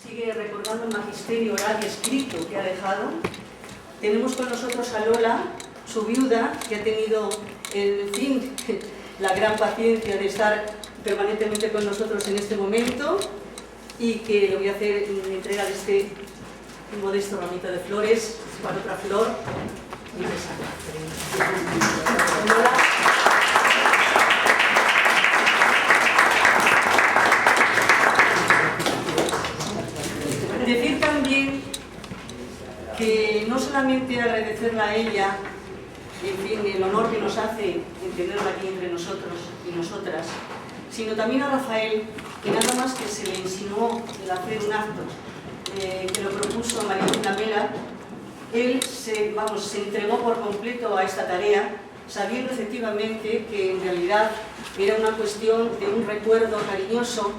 sigue recordando el magisterio oral y escrito que ha dejado. Tenemos con nosotros a Lola, su viuda, que ha tenido, en fin, la gran paciencia de estar permanentemente con nosotros en este momento, y que le voy a hacer entrega de este modesto ramito de flores para otra flor. Lola. Decir también que no solamente agradecerla a ella, en fin, el honor que nos hace en tenerla aquí entre nosotros y nosotras, sino también a Rafael, que nada más que se le insinuó el hacer un acto que lo propuso María Mela, él se entregó por completo a esta tarea, sabiendo efectivamente que en realidad era una cuestión de un recuerdo cariñoso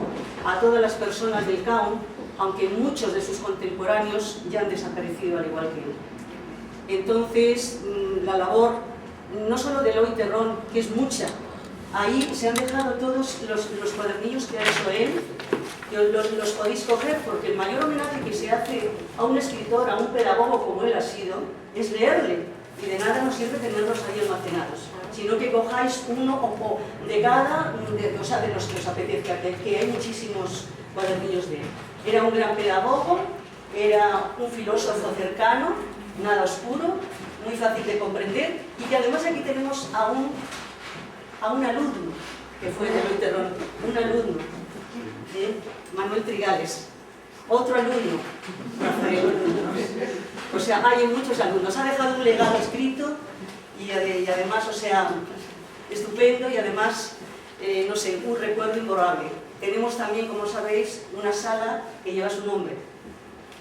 a todas las personas del CAUN, aunque muchos de sus contemporáneos ya han desaparecido al igual que él. Entonces, la labor, no solo de Eloy Terrón, que es mucha, ahí se han dejado todos los cuadernillos que ha hecho él, que los podéis coger, porque el mayor homenaje que se hace a un escritor, a un pedagogo como él ha sido, es leerle, y de nada nos sirve tenerlos ahí almacenados, sino que cojáis uno o de cada, o sea, de los que os apetezca, que hay muchísimos cuadernillos de él. Era un gran pedagogo, era un filósofo cercano, nada oscuro, muy fácil de comprender, y que además aquí tenemos a un alumno, que fue de Eloy Terrón, un alumno, Manuel Trigales, otro alumno, Rafael. O sea, hay muchos alumnos, ha dejado un legado escrito y además, o sea, estupendo, y además, no sé, un recuerdo imborrable. Tenemos también, como sabéis, una sala que lleva su nombre.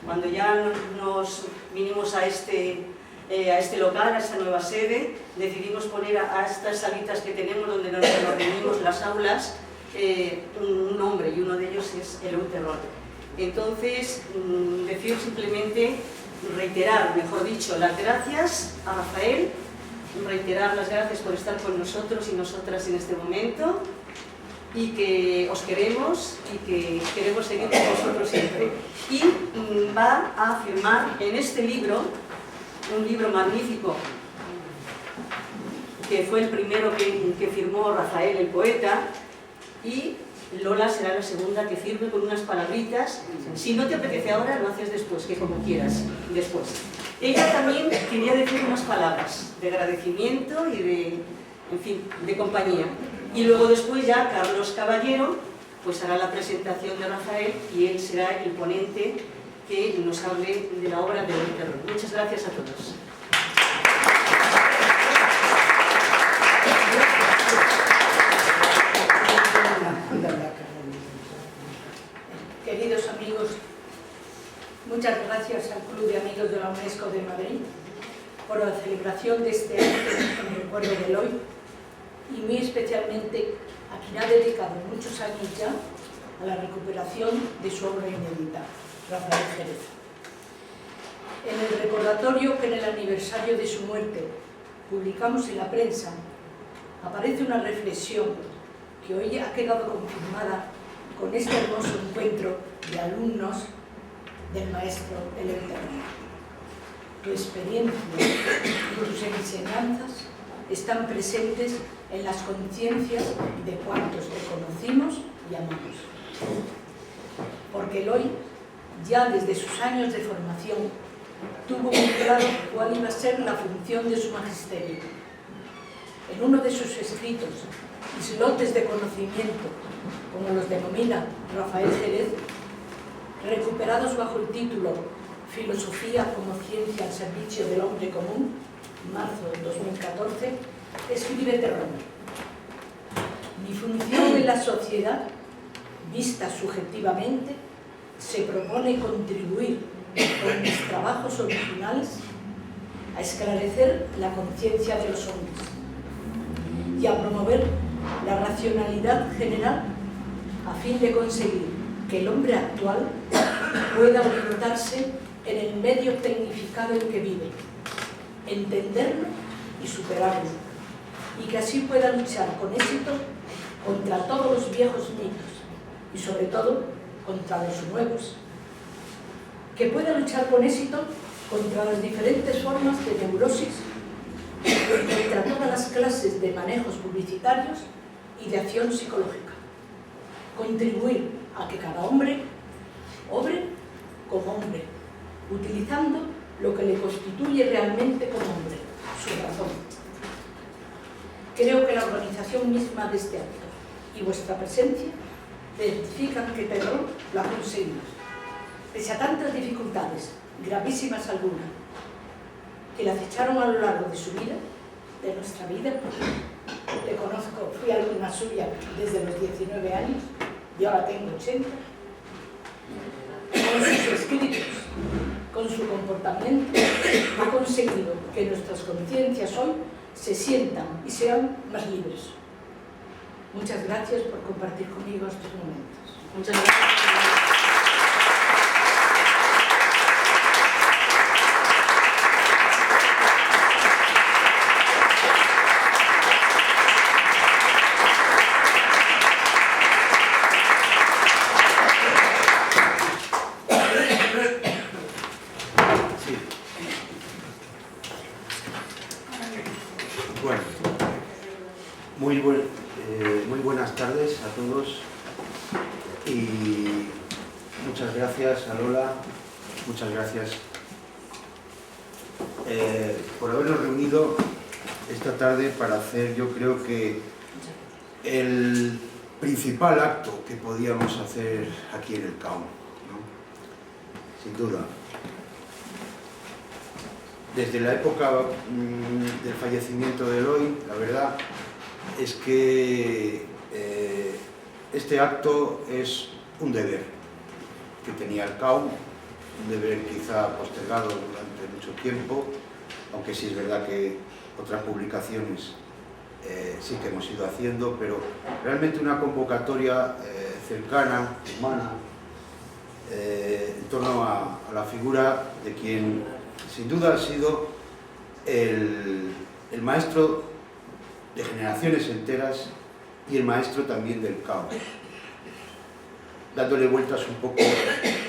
Cuando ya nos vinimos a este local, a esta nueva sede, decidimos poner a estas salitas que tenemos, donde nos reunimos, las aulas, un nombre, y uno de ellos es Eloy Terrón. Entonces, decir simplemente, reiterar, mejor dicho, las gracias a Rafael, reiterar las gracias por estar con nosotros y nosotras en este momento, y que os queremos y que queremos seguir con vosotros siempre. Y va a firmar en este libro, un libro magnífico, que fue el primero que firmó Rafael, el poeta, y Lola será la segunda que firme con unas palabritas. Si no te apetece ahora, lo haces después, que como quieras, después. Ella también quería decir unas palabras de agradecimiento y de, en fin, de compañía. Y luego después ya Carlos Caballero pues hará la presentación de Rafael, y él será el ponente que nos hable de la obra de Eloy Terrón. Muchas gracias a todos. Queridos amigos, muchas gracias al Club de Amigos de la UNESCO de Madrid por la celebración de este acto en recuerdo de Eloy, y muy especialmente a quien ha dedicado muchos años ya a la recuperación de su obra inédita, Rafael Jerez. En el recordatorio que en el aniversario de su muerte publicamos en la prensa, aparece una reflexión que hoy ha quedado confirmada con este hermoso encuentro de alumnos del maestro Eloy Terrón. Tu experiencia y tus enseñanzas están presentes en las conciencias de cuantos te conocimos y amamos. Porque Eloy, ya desde sus años de formación, tuvo muy claro cuál iba a ser la función de su magisterio. En uno de sus escritos, islotes de conocimiento, como los denomina Rafael Jerez, recuperados bajo el título Filosofía como ciencia al servicio del hombre común, marzo de 2014, escribe Terrón: mi función en la sociedad, vista subjetivamente, se propone contribuir con mis trabajos originales a esclarecer la conciencia de los hombres y a promover la racionalidad general a fin de conseguir que el hombre actual pueda orientarse en el medio tecnificado en que vive, entenderlo y superarlo, y que así pueda luchar con éxito contra todos los viejos mitos y sobre todo contra los nuevos, que pueda luchar con éxito contra las diferentes formas de neurosis, contra todas las clases de manejos publicitarios y de acción psicológica. Contribuir a que cada hombre obre como hombre, utilizando lo que le constituye realmente como hombre, su razón. Creo que la organización misma de este acto y vuestra presencia certifican que Pedro lo ha conseguido. Pese a tantas dificultades, gravísimas algunas, que le acecharon a lo largo de su vida, de nuestra vida, le conozco, fui alumna suya desde los 19 años, y ahora tengo 80, con sus escritos, con su comportamiento, ha conseguido que nuestras conciencias hoy se sientan y sean más libres. Muchas gracias por compartir conmigo estos momentos. Muchas gracias. Muy buenas tardes a todos y muchas gracias a Lola, muchas gracias por habernos reunido esta tarde para hacer, yo creo que el principal acto que podíamos hacer aquí en el CAUM, ¿no? Sin duda. Desde la época del fallecimiento de Eloy, la verdad es que este acto es un deber que tenía el CAUM, un deber quizá postergado durante mucho tiempo, aunque sí es verdad que otras publicaciones sí que hemos ido haciendo, pero realmente una convocatoria cercana, humana, en torno a la figura de quien sin duda ha sido el maestro de generaciones enteras y el maestro también del CAUM. Dándole vueltas un poco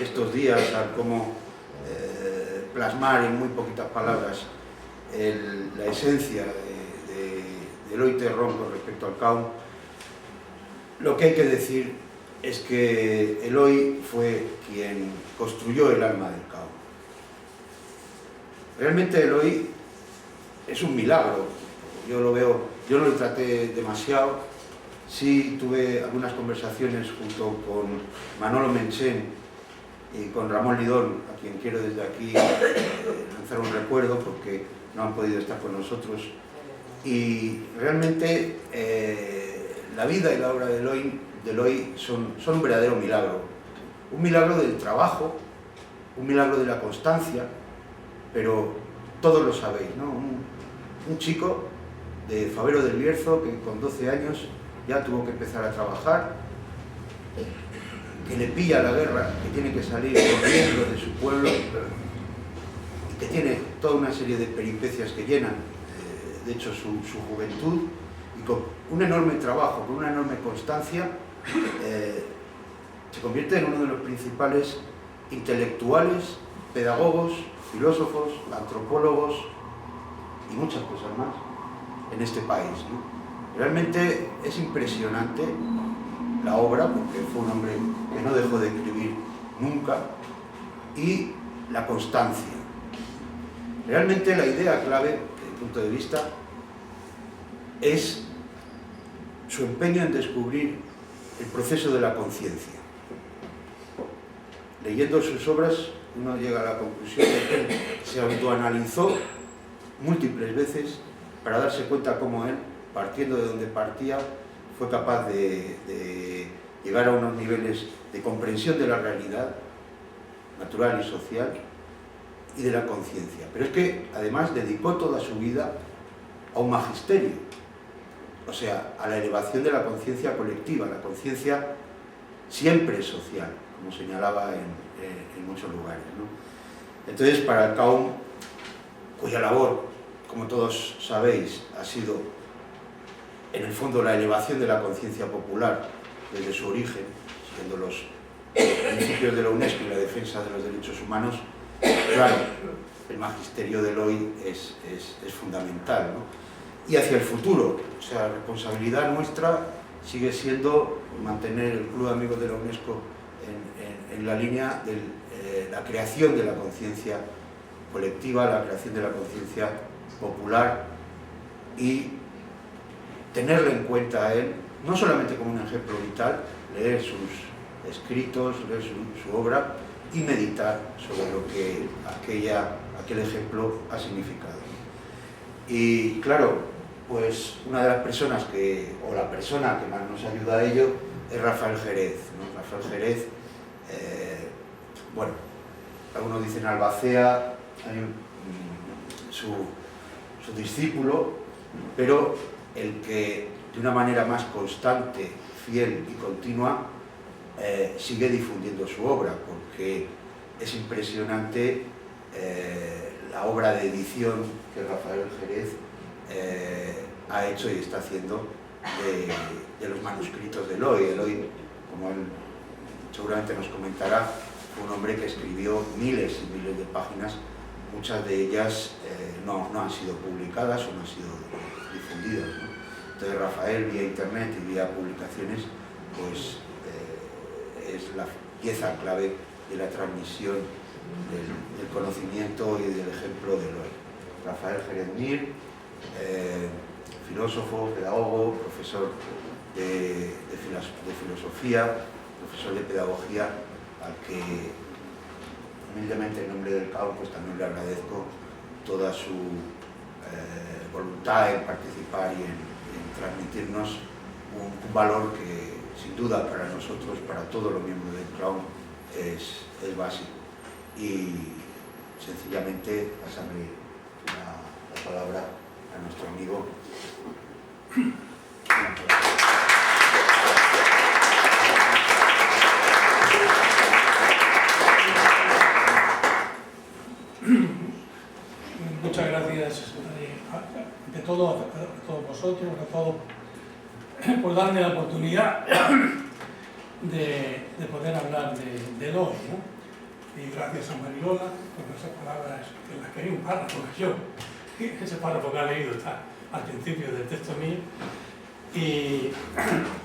estos días a cómo plasmar en muy poquitas palabras la esencia de Eloy Terrón con respecto al CAUM, lo que hay que decir es que Eloy fue quien construyó el alma del CAUM. Realmente Eloy es un milagro, yo lo veo, yo no lo traté demasiado, sí tuve algunas conversaciones junto con Manolo Menchén y con Ramón Lidón, a quien quiero desde aquí lanzar un recuerdo porque no han podido estar con nosotros, y realmente la vida y la obra de Eloy son un verdadero milagro, un milagro del trabajo, un milagro de la constancia, pero todos lo sabéis, ¿no? Un chico de Fabero del Bierzo que con 12 años ya tuvo que empezar a trabajar, que le pilla la guerra, que tiene que salir corriendo de su pueblo, que tiene toda una serie de peripecias que llenan, de hecho, su juventud, y con un enorme trabajo, con una enorme constancia, se convierte en uno de los principales intelectuales, pedagogos, filósofos, antropólogos y muchas cosas más en este país, ¿no? Realmente es impresionante la obra, porque fue un hombre que no dejó de escribir nunca, y la constancia. Realmente la idea clave, desde mi punto de vista, es su empeño en descubrir el proceso de la conciencia. Leyendo sus obras, uno llega a la conclusión de que él se autoanalizó múltiples veces para darse cuenta cómo él, partiendo de donde partía, fue capaz de llegar a unos niveles de comprensión de la realidad natural y social y de la conciencia. Pero es que además dedicó toda su vida a un magisterio, o sea, a la elevación de la conciencia colectiva, la conciencia siempre social, como señalaba en muchos lugares, ¿no? Entonces, para el CAUM, cuya labor, como todos sabéis, ha sido en el fondo la elevación de la conciencia popular desde su origen, siguiendo los principios de la UNESCO y la defensa de los derechos humanos, claro, el magisterio del hoy es fundamental, ¿no? Y hacia el futuro, o sea, la responsabilidad nuestra sigue siendo mantener el Club de Amigos de la UNESCO en la línea de la creación de la conciencia colectiva, la creación de la conciencia popular y tenerlo en cuenta a él, no solamente como un ejemplo vital, leer sus escritos, leer su obra y meditar sobre lo que aquel ejemplo ha significado. Y claro, pues una de las personas o la persona que más nos ayuda a ello es Rafael Jerez, ¿no? Rafael Jerez, bueno, algunos dicen albacea, su discípulo, pero el que de una manera más constante, fiel y continua sigue difundiendo su obra, porque es impresionante la obra de edición que Rafael Jerez ha hecho y está haciendo de los manuscritos de Eloy. Eloy, como él seguramente nos comentará, fue un hombre que escribió miles y miles de páginas, muchas de ellas no han sido publicadas o no han sido difundidas, ¿no? Entonces Rafael, vía internet y vía publicaciones, pues es la pieza clave de la transmisión del conocimiento y del ejemplo de Eloy. Rafael Jerez Mir, filósofo, pedagogo, profesor de filosofía, profesor de pedagogía, al que humildemente en nombre del CAU pues también le agradezco toda su voluntad en participar y en transmitirnos un valor que sin duda para nosotros, para todos los miembros del CLAUM, es básico. Y sencillamente pasarle la palabra a nuestro amigo. Muchas gracias a todos vosotros, a todos, por darme la oportunidad de poder hablar de Eloy, ¿no? Y gracias a Marilola por esas palabras, que las quería un párrafo que yo, ese párrafo que ha leído está al principio del texto mío, y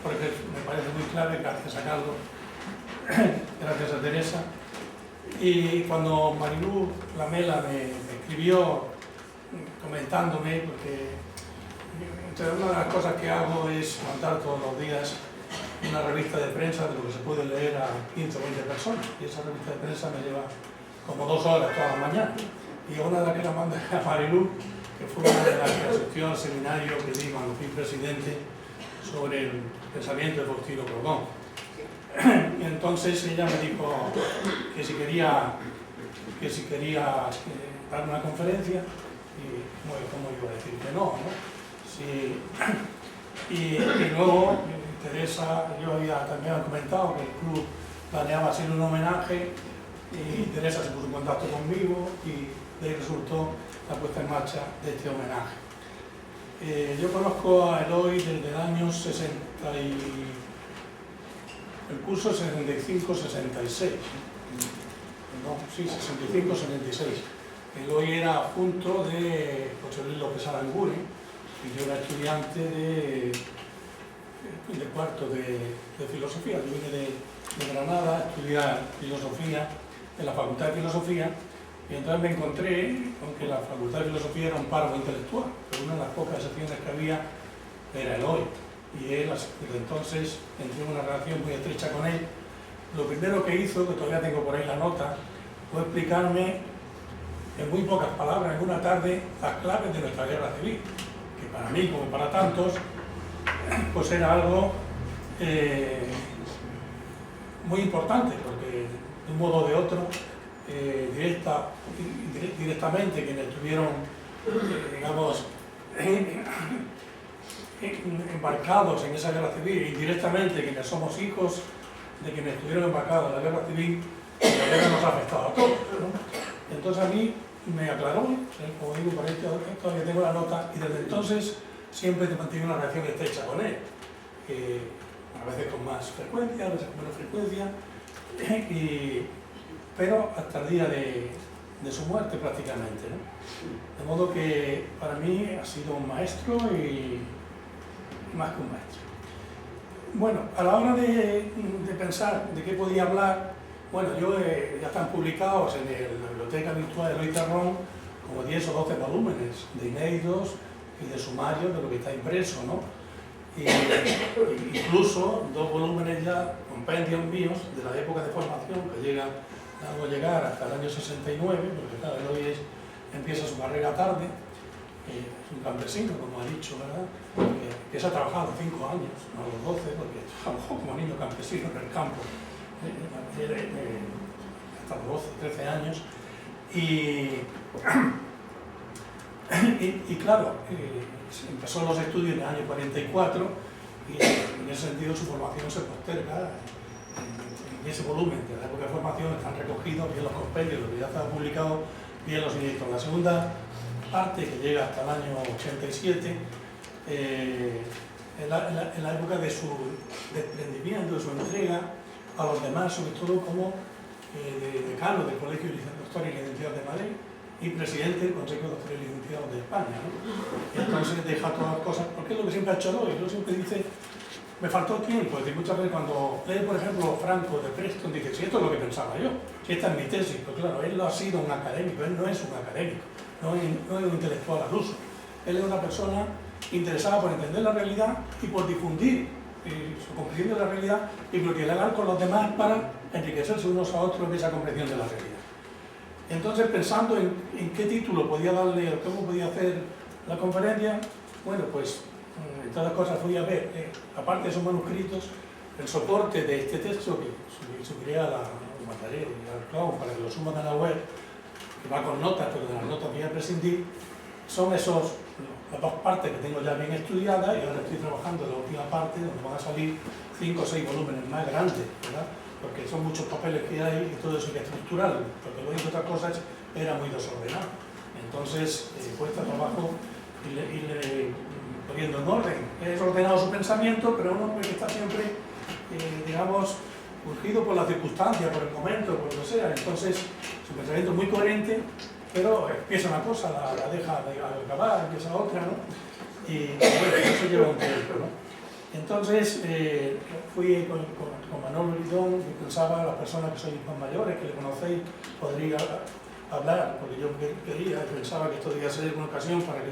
porque me parece muy clave, gracias a Carlos, gracias a Teresa. Y cuando Marilú Lamela me escribió comentándome, porque una de las cosas que hago es mandar todos los días una revista de prensa de lo que se puede leer a 15 o 20 personas, y esa revista de prensa me lleva como 2 horas toda la mañana, y una de las que la mandé a Marilú, que fue una de las que asistió al seminario que di cuando fui presidente sobre el pensamiento de Faustino Cordón. Y entonces ella me dijo que si quería dar una conferencia, y ¿cómo iba a decir que no? Sí. Y luego Teresa, yo también había comentado que el club planeaba hacer un homenaje, y Teresa se puso en contacto conmigo y de ahí resultó la puesta en marcha de este homenaje. Yo conozco a Eloy desde el año 60 el curso 65-66, no, sí, 65-66. Eloy era adjunto de José Luis López Aranguren, y yo era estudiante de cuarto de filosofía. Yo vine de Granada a estudiar filosofía en la Facultad de Filosofía, y entonces me encontré con que la Facultad de Filosofía era un páramo intelectual, pero una de las pocas excepciones que había era Eloy. Y él, desde entonces, entré en una relación muy estrecha con él. Lo primero que hizo, que todavía tengo por ahí la nota, fue explicarme en muy pocas palabras, en una tarde, las claves de nuestra guerra civil, que para mí, como para tantos, pues era algo muy importante, porque de un modo o de otro, directamente quienes estuvieron, digamos, embarcados en esa guerra civil, y directamente quienes somos hijos de quienes estuvieron embarcados en la guerra civil, la guerra nos ha afectado a todos, ¿no? Entonces a mí me aclaró, como digo, por ahí todavía tengo la nota, y desde entonces siempre he mantenido una relación estrecha con él, a veces con más frecuencia, a veces con menos frecuencia, pero hasta el día de su muerte prácticamente, ¿no? De modo que para mí ha sido un maestro y más que un maestro. Bueno, a la hora de pensar de qué podía hablar, bueno, ya están publicados en la biblioteca virtual de Eloy Terrón como 10 o 12 volúmenes de inéditos y de sumarios de lo que está impreso, ¿no? Y incluso 2 volúmenes ya, compendios míos de la época de formación que hago llegar hasta el año 69, porque claro, Eloy empieza su carrera tarde, es un campesino, como ha dicho, ¿verdad? Que se ha trabajado 5 años, no a los 12, porque trabajó como niño campesino en el campo, hasta los 12, 13 años, y claro, empezó los estudios en el año 44 y en ese sentido su formación se posterga. En ese volumen de la época de formación están recogidos bien los compendios, lo que ya estaba publicado, bien los inéditos. La segunda parte, que llega hasta el año 87, en la época de su desprendimiento, de su entrega a los demás, sobre todo como decano del Colegio de Doctores y Licenciados de Madrid y presidente del Consejo de Doctores y Licenciados de España, ¿no? Y entonces deja todas las cosas, porque es lo que siempre ha hecho Eloy. Él siempre dice, me faltó tiempo. Es decir, muchas veces cuando lee, por ejemplo, Franco de Preston, dice, si esto es lo que pensaba yo, si esta es mi tesis, pues claro, él no ha sido un académico, él no es un académico, no es un intelectual al uso. Él es una persona interesada por entender la realidad y por difundir su comprensión de la realidad y por dialogar con los demás para enriquecerse unos a otros en esa comprensión de la realidad. Entonces, pensando en qué título podía darle o cómo podía hacer la conferencia, bueno, pues en todas las cosas fui a ver, aparte de esos manuscritos, el soporte de este texto que subiré a la mandaré al cloud para que lo suban a la web, que va con notas, pero de las notas voy a prescindir, son las 2 partes que tengo ya bien estudiadas y ahora estoy trabajando en la última parte donde van a salir 5 o 6 volúmenes más grandes, ¿verdad? Porque son muchos papeles que hay y todo eso que es estructural, porque lo de otras cosas era muy desordenado. Entonces, cuesta trabajo irle poniendo en orden. Es ordenado su pensamiento, pero un hombre que está siempre, digamos, urgido por las circunstancias, por el momento, por lo que sea. Entonces, su pensamiento es muy coherente, pero empieza una cosa, la deja de acabar, empieza otra, ¿no? Y bueno, eso lleva un tiempo, ¿no? Entonces, fui con Manolo Lidón y pensaba, las personas que sois más mayores, que le conocéis, podría hablar, porque yo quería y pensaba que esto debía ser una ocasión para que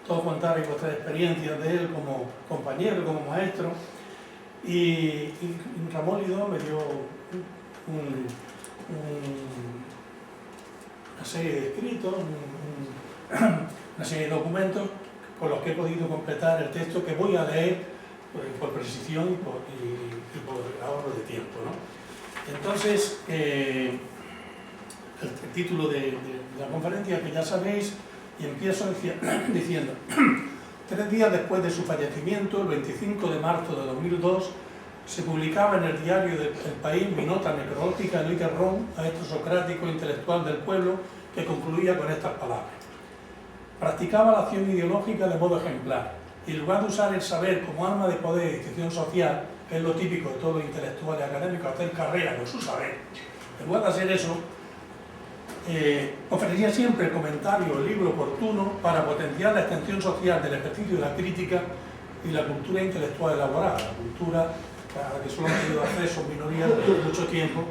todos contarais vuestras experiencias de él como compañero, como maestro. Y Ramón Lidón me dio una serie de escritos, una serie de documentos con los que he podido completar el texto que voy a leer por precisión y por ahorro de tiempo, ¿no? Entonces, el título de la conferencia, que ya sabéis, y empiezo diciendo 3 días después de su fallecimiento, el 25 de marzo de 2002, se publicaba en el diario del País mi nota necrológica de Eloy Terrón, maestro socrático intelectual del pueblo, que concluía con estas palabras. Practicaba la acción ideológica de modo ejemplar, y en lugar de usar el saber como arma de poder y distinción social, que es lo típico de todos los intelectuales académicos, hacer carrera con su saber, en lugar de hacer eso, ofrecía siempre el comentario o el libro oportuno para potenciar la extensión social del ejercicio de la crítica y la cultura intelectual elaborada, la cultura a la que solo han tenido acceso minorías durante mucho tiempo,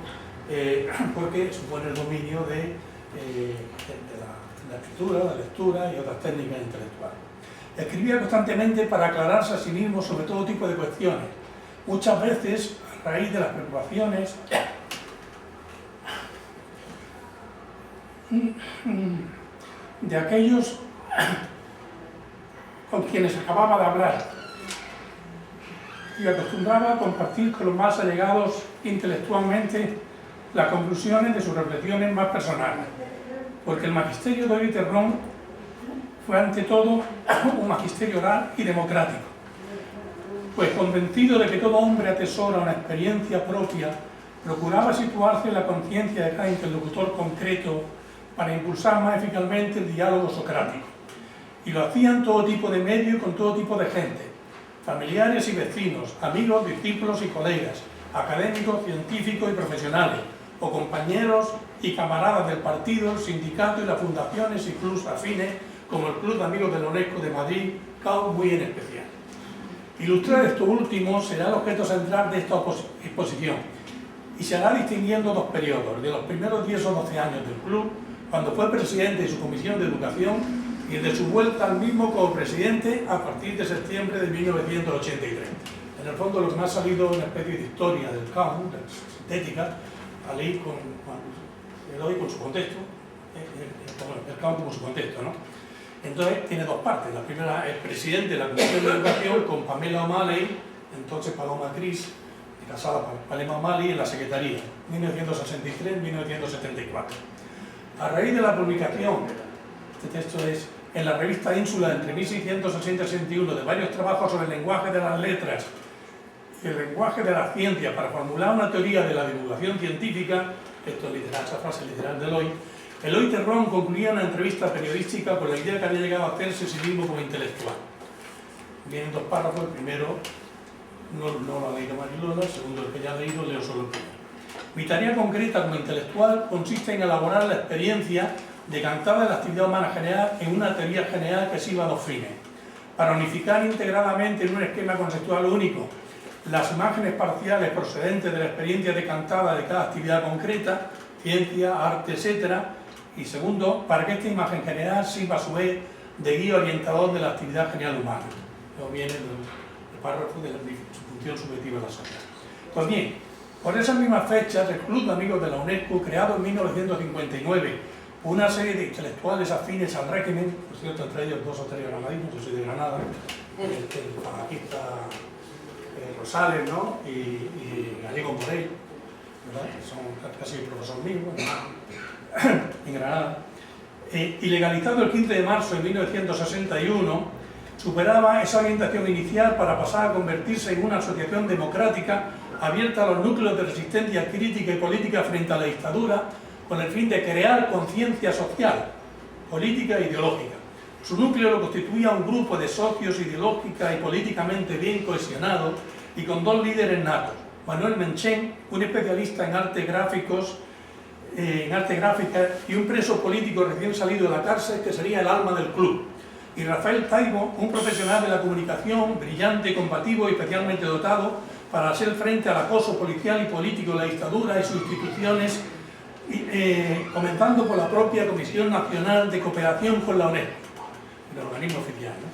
porque supone el dominio de la escritura, la lectura y otras técnicas intelectuales. Escribía constantemente para aclararse a sí mismo sobre todo tipo de cuestiones, muchas veces a raíz de las preocupaciones de aquellos con quienes acababa de hablar, y acostumbraba a compartir con los más allegados intelectualmente las conclusiones de sus reflexiones más personales, porque el magisterio de Eloy Terrón fue ante todo un magisterio oral y democrático, pues convencido de que todo hombre atesora una experiencia propia, procuraba situarse en la conciencia de cada interlocutor concreto para impulsar más eficazmente el diálogo socrático, y lo hacía en todo tipo de medios y con todo tipo de gente, familiares y vecinos, amigos, discípulos y colegas, académicos, científicos y profesionales, o compañeros y camaradas del partido, el sindicato y las fundaciones y clubs afines, como el Club de Amigos de la UNESCO de Madrid, CAU muy en especial. Ilustrar esto último será el objeto central de esta exposición y se hará distinguiendo dos periodos, de los primeros 10 o 12 años del club, cuando fue presidente de su comisión de educación, y de su vuelta al mismo como presidente a partir de septiembre de 1983. En el fondo lo que me ha salido es una especie de historia del CAU, sintética, al ir con Eloy con su contexto, el CAU como su contexto, ¿no? Entonces tiene dos partes. La primera es presidente de la Comisión de Educación con Pamela O'Malley, entonces Paloma Cris, casada con Paloma O'Malley en la Secretaría, 1963-1974. A raíz de la publicación, este texto es en la revista Ínsula entre 1660 y 61 de varios trabajos sobre el lenguaje de las letras y el lenguaje de la ciencia para formular una teoría de la divulgación científica, esto es literal, esa frase literal de Eloy Terrón concluía una entrevista periodística con la idea que había llegado a hacerse sí mismo como intelectual. Vienen dos párrafos, el primero no lo ha leído Marilola, el segundo el que ya ha leído, leo solo el primero. Mi tarea concreta como intelectual consiste en elaborar la experiencia decantada de la actividad humana general en una teoría general que sirva a dos fines: para unificar integradamente en un esquema conceptual único las imágenes parciales procedentes de la experiencia decantada de cada actividad concreta, ciencia, arte, etc. Y segundo, para que esta imagen general sirva a su vez de guía orientador de la actividad general humana. Luego viene el párrafo de la función subjetiva de la sociedad. Pues bien, por esas mismas fechas, el Club de Amigos de la UNESCO, creado en 1959 por una serie de intelectuales afines al régimen, por cierto, entre ellos 2 o 3 granadinos, yo soy de Granada, el falanquista Rosales, ¿no? y Gallego Morell, ¿verdad? Que son casi profesor mío, en Granada, y legalizado el 15 de marzo de 1961, superaba esa orientación inicial para pasar a convertirse en una asociación democrática abierta a los núcleos de resistencia crítica y política frente a la dictadura, con el fin de crear conciencia social, política e ideológica. Su núcleo lo constituía un grupo de socios ideológica y políticamente bien cohesionados y con 2 líderes natos: Manuel Menchén, un especialista en arte gráfica, y un preso político recién salido de la cárcel que sería el alma del club, y Rafael Taibo, un profesional de la comunicación brillante, combativo y especialmente dotado para hacer frente al acoso policial y político de la dictadura y sus instituciones, comenzando por la propia Comisión Nacional de Cooperación con la UNESCO, el organismo oficial, ¿no?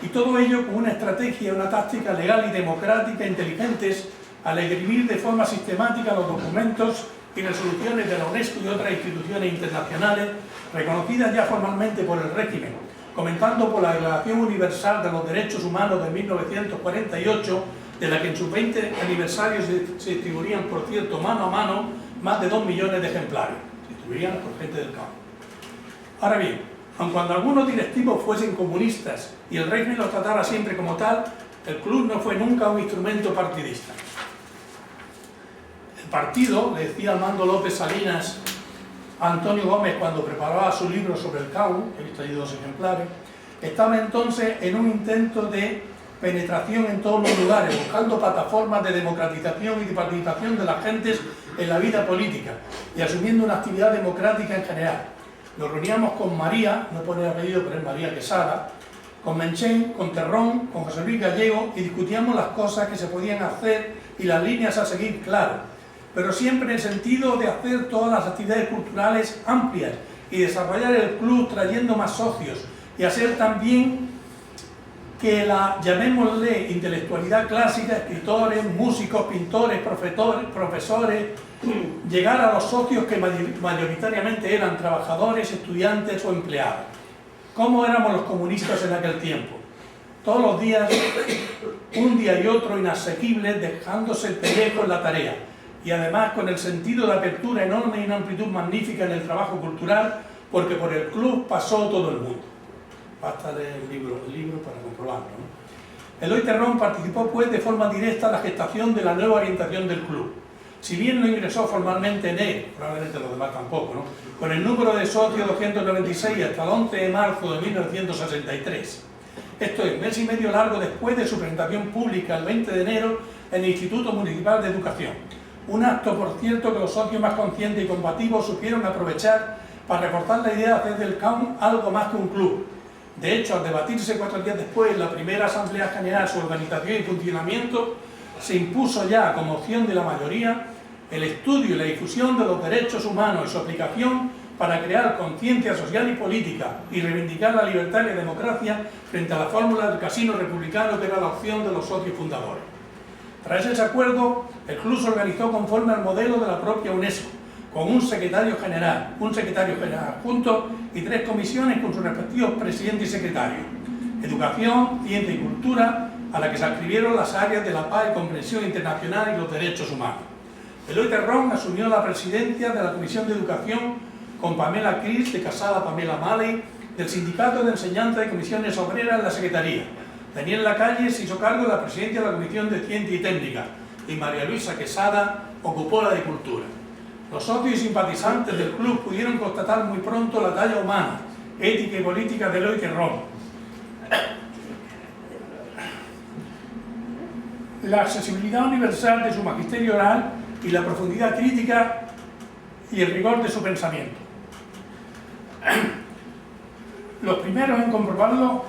Y todo ello con una estrategia, una táctica legal y democrática inteligentes al escribir de forma sistemática los documentos y resoluciones de la UNESCO y otras instituciones internacionales reconocidas ya formalmente por el régimen, comenzando por la Declaración Universal de los Derechos Humanos de 1948, de la que en sus 20 aniversarios se distribuirían, por cierto, mano a mano, más de 2 millones de ejemplares. Se distribuirían por gente del campo. Ahora bien, aun cuando algunos directivos fuesen comunistas y el régimen los tratara siempre como tal, el club no fue nunca un instrumento partidista. El partido, le decía Armando López Salinas a Antonio Gómez cuando preparaba su libro sobre el CAU, que he traído 2 ejemplares, estaba entonces en un intento de penetración en todos los lugares, buscando plataformas de democratización y de participación de las gentes en la vida política y asumiendo una actividad democrática en general. Nos reuníamos con María, no pone el apellido, pero es María Quesada, con Menchén, con Terrón, con José Luis Gallego, y discutíamos las cosas que se podían hacer y las líneas a seguir, claro, pero siempre en el sentido de hacer todas las actividades culturales amplias y desarrollar el club trayendo más socios y hacer también que la, llamémosle, intelectualidad clásica, escritores, músicos, pintores, profesores, llegar a los socios que mayoritariamente eran trabajadores, estudiantes o empleados. ¿Cómo éramos los comunistas en aquel tiempo? Todos los días, un día y otro, inasequibles, dejándose el pellejo en la tarea, y además con el sentido de apertura enorme y una amplitud magnífica en el trabajo cultural, porque por el club pasó todo el mundo. Basta leer el libro para comprobarlo, ¿no? Eloy Terrón participó pues de forma directa en la gestación de la nueva orientación del club. Si bien no ingresó formalmente en él, probablemente los demás tampoco, ¿no?, con el número de socios 296 hasta el 11 de marzo de 1963. esto es, mes y medio largo después de su presentación pública el 20 de enero en el Instituto Municipal de Educación. Un acto, por cierto, que los socios más conscientes y combativos supieron aprovechar para reforzar la idea de hacer del CAUN algo más que un club. De hecho, al debatirse 4 días después en la primera Asamblea General su organización y funcionamiento, se impuso ya como opción de la mayoría el estudio y la difusión de los derechos humanos y su aplicación para crear conciencia social y política y reivindicar la libertad y la democracia frente a la fórmula del casino republicano que era la opción de los socios fundadores. Tras ese acuerdo, el club se organizó conforme al modelo de la propia UNESCO, con un secretario general adjunto y 3 comisiones con sus respectivos presidentes y secretarios: Educación, Ciencia y Cultura, a la que se adscribieron las áreas de la paz y comprensión internacional y los derechos humanos. Eloy Terrón asumió la presidencia de la Comisión de Educación con Pamela Cris, de Casada Pamela Maley, del Sindicato de Enseñanza de Comisiones Obreras en la Secretaría. Daniel Lacalle se hizo cargo de la presidencia de la Comisión de Ciencia y Técnica y María Luisa Quesada ocupó la de Cultura. Los socios y simpatizantes del club pudieron constatar muy pronto la talla humana, ética y política de Eloy Terrón, la accesibilidad universal de su magisterio oral y la profundidad crítica y el rigor de su pensamiento. Los primeros en comprobarlo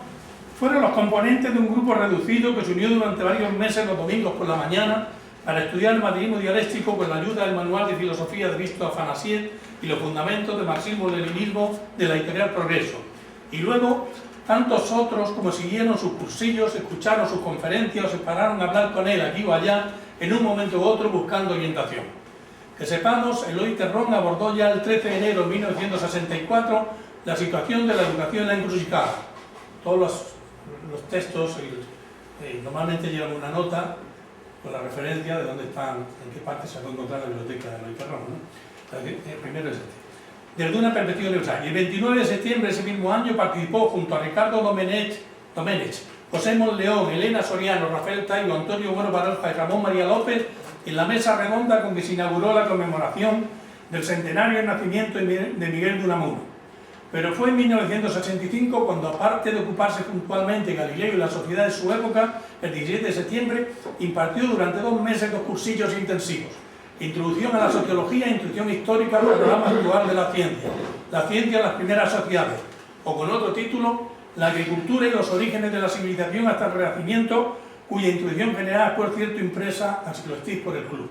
fueron los componentes de un grupo reducido que se unió durante varios meses los domingos por la mañana para estudiar el materialismo dialéctico con la ayuda del Manual de Filosofía de Víctor Afanasiev y los fundamentos del marxismo-leninismo de la editorial Progreso. Y luego, tantos otros como siguieron sus cursillos, escucharon sus conferencias o se pararon a hablar con él aquí o allá en un momento u otro buscando orientación. Que sepamos, Eloy Terrón abordó ya el 13 de enero de 1964 la situación de la educación en la encrucijada. Todos los textos normalmente llevan una nota con la referencia de dónde están, en qué parte se va a encontrar la biblioteca de Eloy Terrón, ¿no? El primero es este. Desde una perspectiva universal. Y el 29 de septiembre de ese mismo año participó junto a Ricardo Domenech, José Monleón, Elena Soriano, Rafael Taibo, Antonio Bueno Baroja y Ramón María López en la mesa redonda con que se inauguró la conmemoración del centenario del nacimiento de Miguel de Unamuno. Pero fue en 1985 cuando, aparte de ocuparse puntualmente Galileo y la sociedad de su época, el 17 de septiembre impartió durante 2 meses 2 cursillos intensivos: Introducción a la Sociología e Introducción Histórica al Programa Actual de la Ciencia en las primeras sociedades, o con otro título, La Agricultura y los Orígenes de la Civilización hasta el Renacimiento, cuya introducción general es, por cierto, impresa al siglo X por el club.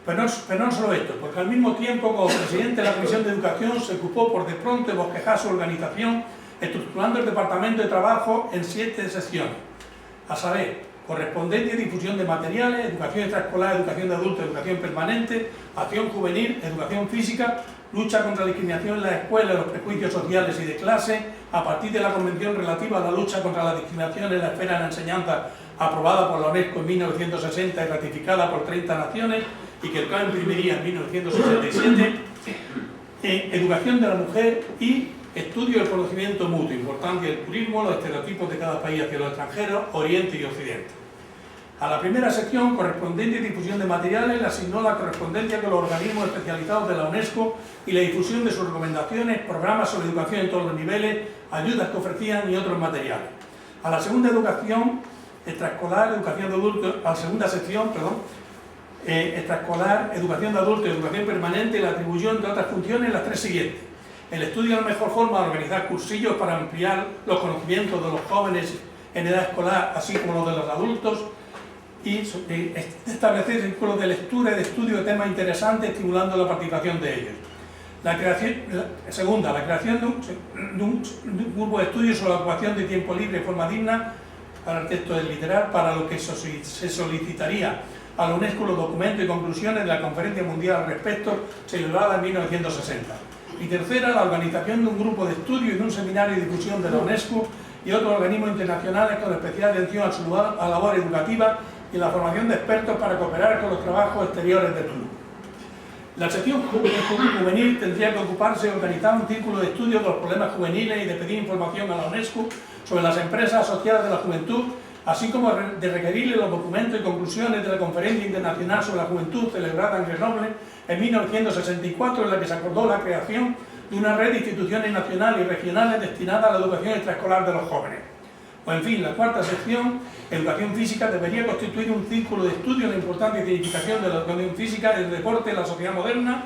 Pero no solo esto, porque al mismo tiempo, como presidente de la Comisión de Educación, se ocupó por de pronto de bosquejar su organización, estructurando el departamento de trabajo en 7 secciones, a saber, correspondencia y difusión de materiales, educación extraescolar, educación de adultos, educación permanente, acción juvenil, educación física, lucha contra la discriminación en la escuela y los prejuicios sociales y de clase, a partir de la Convención relativa a la lucha contra la discriminación en la esfera de la enseñanza, aprobada por la UNESCO en 1960 y ratificada por 30 naciones, y que el CAO imprimiría en 1967, educación de la mujer y estudio del conocimiento mutuo, importancia del turismo, los estereotipos de cada país hacia los extranjeros, Oriente y Occidente. A la primera sección, correspondencia y difusión de materiales, le asignó la correspondencia con los organismos especializados de la UNESCO y la difusión de sus recomendaciones, programas sobre educación en todos los niveles, ayudas que ofrecían y otros materiales. A la segunda educación extraescolar, educación de adultos, a la segunda sección, extraescolar, educación de adultos y educación permanente, la atribución de otras funciones, las 3 siguientes: el estudio de la mejor forma de organizar cursillos para ampliar los conocimientos de los jóvenes en edad escolar, así como los de los adultos, y establecer círculos de lectura y de estudio de temas interesantes, estimulando la participación de ellos. La creación de un grupo de estudios sobre la ocupación de tiempo libre de forma digna para el texto del literal, para lo que se solicitaría a la UNESCO los documentos y conclusiones de la Conferencia Mundial al respecto, celebrada en 1960. Y tercera, la organización de un grupo de estudio y de un seminario de difusión de la UNESCO y otros organismos internacionales con especial atención a su labor educativa y la formación de expertos para cooperar con los trabajos exteriores del club. La sección juvenil tendría que ocuparse de organizar un círculo de estudio de los problemas juveniles y de pedir información a la UNESCO sobre las empresas asociadas de la juventud, así como de requerirle los documentos y conclusiones de la Conferencia Internacional sobre la Juventud celebrada en Grenoble en 1964, en la que se acordó la creación de una red de instituciones nacionales y regionales destinadas a la educación extraescolar de los jóvenes. O en fin, la cuarta sección, educación física, debería constituir un círculo de estudio de la importancia y significación de la educación física, del deporte en la sociedad moderna,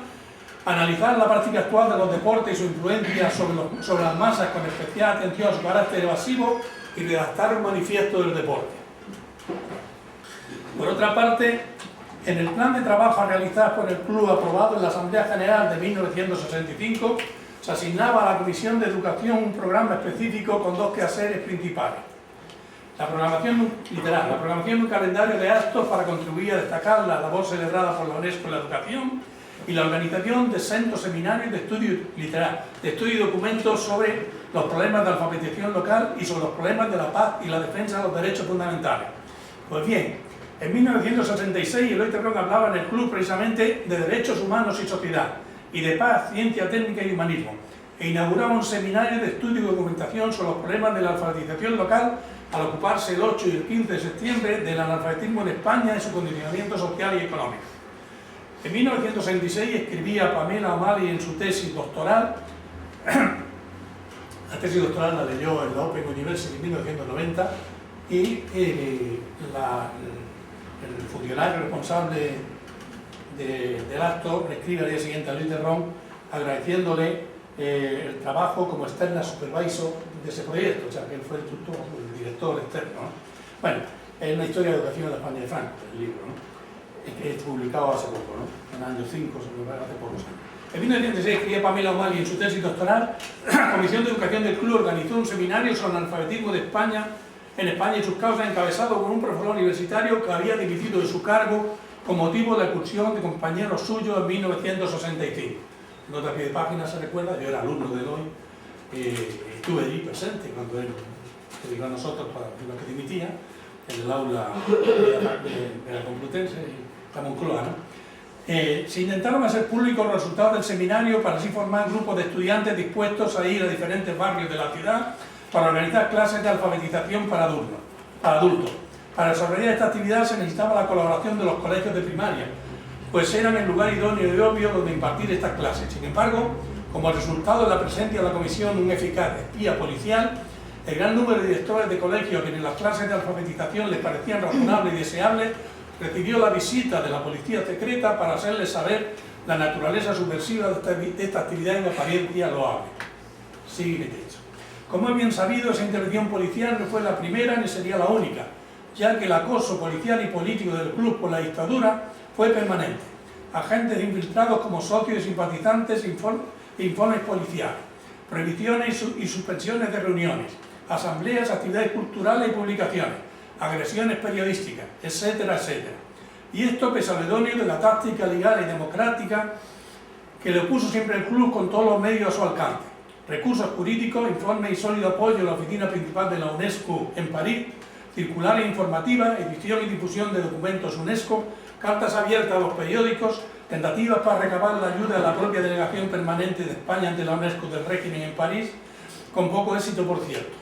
analizar la práctica actual de los deportes y su influencia sobre las masas con especial atención a su carácter evasivo y redactar un manifiesto del deporte. Por otra parte, en el plan de trabajo a realizar por el club aprobado en la Asamblea General de 1965, se asignaba a la Comisión de Educación un programa específico con dos quehaceres principales. La programación literal, la programación de un calendario de actos para contribuir a destacar la labor celebrada por la UNESCO en la educación y la organización de sendos seminarios de estudio literal, de estudio y documentos sobre los problemas de alfabetización local y sobre los problemas de la paz y la defensa de los derechos fundamentales. Pues bien, en 1966 Eloy Terrón hablaba en el club precisamente de derechos humanos y sociedad, y de paz, ciencia técnica y humanismo, e inauguraba un seminario de estudio y documentación sobre los problemas de la alfabetización local al ocuparse el 8 y el 15 de septiembre del analfabetismo en España y su condicionamiento social y económico. En 1966 escribía Pamela O'Malley en su tesis doctoral. La tesis doctoral la leyó en la Open University en 1990 y el funcionario responsable del acto le escribe al día siguiente a Eloy Terrón agradeciéndole el trabajo como externa supervisor de ese proyecto, o sea que él fue el tutor, el director externo, ¿no? Bueno, es una historia de educación de España de Franco, el libro, ¿no? Que es publicado hace poco, ¿no? En el año 5, hace pocos años. En 1996 escribía Pamela O'Malley en su tesis doctoral, la Comisión de Educación del Club organizó un seminario sobre el analfabetismo de España, en España y sus causas, encabezado por un profesor universitario que había dimitido de su cargo con motivo de la expulsión de compañeros suyos en 1965. Nota a pie de página se recuerda, yo era alumno de Eloy, estuve allí presente cuando él se dedicó a nosotros para los que dimitían, en el aula de la Complutense y la Moncloa, ¿no? Se intentaron hacer públicos los resultados del seminario para así formar grupos de estudiantes dispuestos a ir a diferentes barrios de la ciudad para organizar clases de alfabetización para adultos. Para desarrollar esta actividad se necesitaba la colaboración de los colegios de primaria, pues eran el lugar idóneo y obvio donde impartir estas clases. Sin embargo, como resultado de la presencia de la comisión un eficaz espía policial, el gran número de directores de colegios que en las clases de alfabetización les parecían razonables y deseables, recibió la visita de la policía secreta para hacerles saber la naturaleza subversiva de esta actividad en apariencia loable. Sigue hecho. Como es bien sabido, esa intervención policial no fue la primera ni sería la única, ya que el acoso policial y político del club por la dictadura fue permanente. Agentes infiltrados como socios y simpatizantes, informes policiales, prohibiciones y suspensiones de reuniones, asambleas, actividades culturales y publicaciones, agresiones periodísticas, etcétera, etcétera. Y esto pese al idóneo de la táctica legal y democrática que le opuso siempre el club con todos los medios a su alcance. Recursos jurídicos, informes y sólido apoyo a la oficina principal de la UNESCO en París, circulares informativas, edición y difusión de documentos UNESCO, cartas abiertas a los periódicos, tentativas para recabar la ayuda de la propia delegación permanente de España ante la UNESCO del régimen en París, con poco éxito por cierto.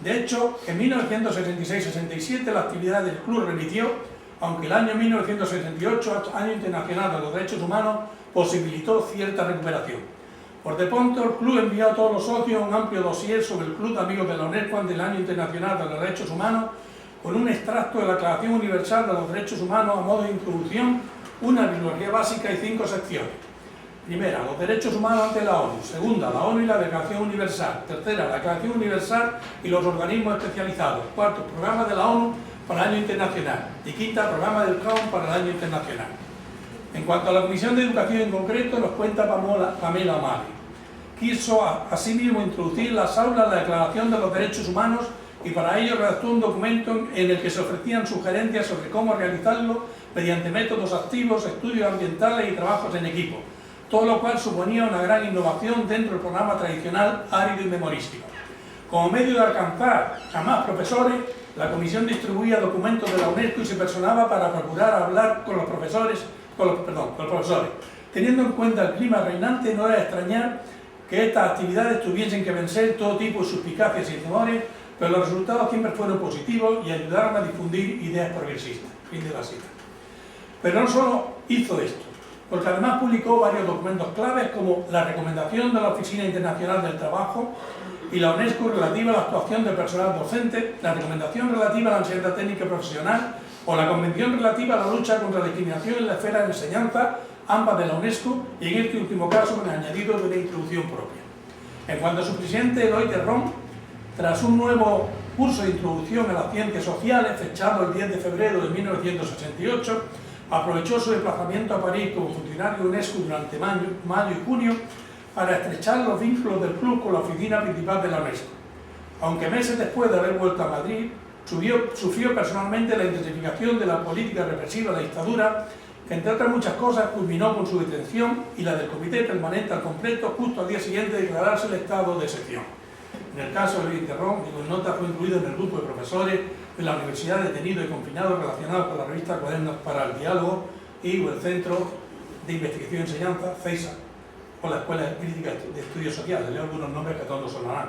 De hecho, en 1966-67 la actividad del club remitió, aunque el año 1968, Año Internacional de los Derechos Humanos, posibilitó cierta recuperación. Por de pronto, el club envió a todos los socios un amplio dossier sobre el Club de Amigos de la UNESCO del Año Internacional de los Derechos Humanos, con un extracto de la Declaración Universal de los Derechos Humanos a modo de introducción, una bibliografía básica y 5 secciones. Primera, los derechos humanos ante la ONU. Segunda, la ONU y la Declaración Universal. Tercera, la Declaración Universal y los organismos especializados. Cuarto, programa de la ONU para el Año Internacional. Y quinta, programa del CAUN para el Año Internacional. En cuanto a la Comisión de Educación en concreto, nos cuenta Pamela O'Malley. Quiso asimismo introducir en las aulas la Declaración de los Derechos Humanos y para ello redactó un documento en el que se ofrecían sugerencias sobre cómo realizarlo mediante métodos activos, estudios ambientales y trabajos en equipo, todo lo cual suponía una gran innovación dentro del programa tradicional árido y memorístico. Como medio de alcanzar a más profesores, la comisión distribuía documentos de la UNESCO y se personaba para procurar hablar con los profesores. Teniendo en cuenta el clima reinante, no era de extrañar que estas actividades tuviesen que vencer todo tipo de suspicacias y temores, pero los resultados siempre fueron positivos y ayudaron a difundir ideas progresistas. Fin de la cita. Pero no solo hizo esto, porque además publicó varios documentos claves como la recomendación de la Oficina Internacional del Trabajo y la UNESCO relativa a la actuación del personal docente, la recomendación relativa a la enseñanza técnica y profesional o la convención relativa a la lucha contra la discriminación en la esfera de enseñanza, ambas de la UNESCO, y en este último caso con el añadido de una introducción propia. En cuanto a su presidente Eloy Terrón, tras un nuevo curso de introducción a las ciencias sociales, fechado el 10 de febrero de 1988, aprovechó su desplazamiento a París como funcionario de UNESCO durante mayo y junio para estrechar los vínculos del club con la oficina principal de la UNESCO. Aunque meses después de haber vuelto a Madrid, sufrió personalmente la intensificación de la política represiva de la dictadura, que entre otras muchas cosas culminó con su detención y la del comité permanente al completo justo al día siguiente de declararse el estado de excepción. En el caso de Eloy Terrón, nota fue incluido en el grupo de profesores de la Universidad detenidos y confinados relacionados con la revista Cuadernos para el Diálogo y el Centro de Investigación y Enseñanza, CEISA, o la Escuela Crítica de Estudios Sociales. Leo algunos nombres que a todos sonarán.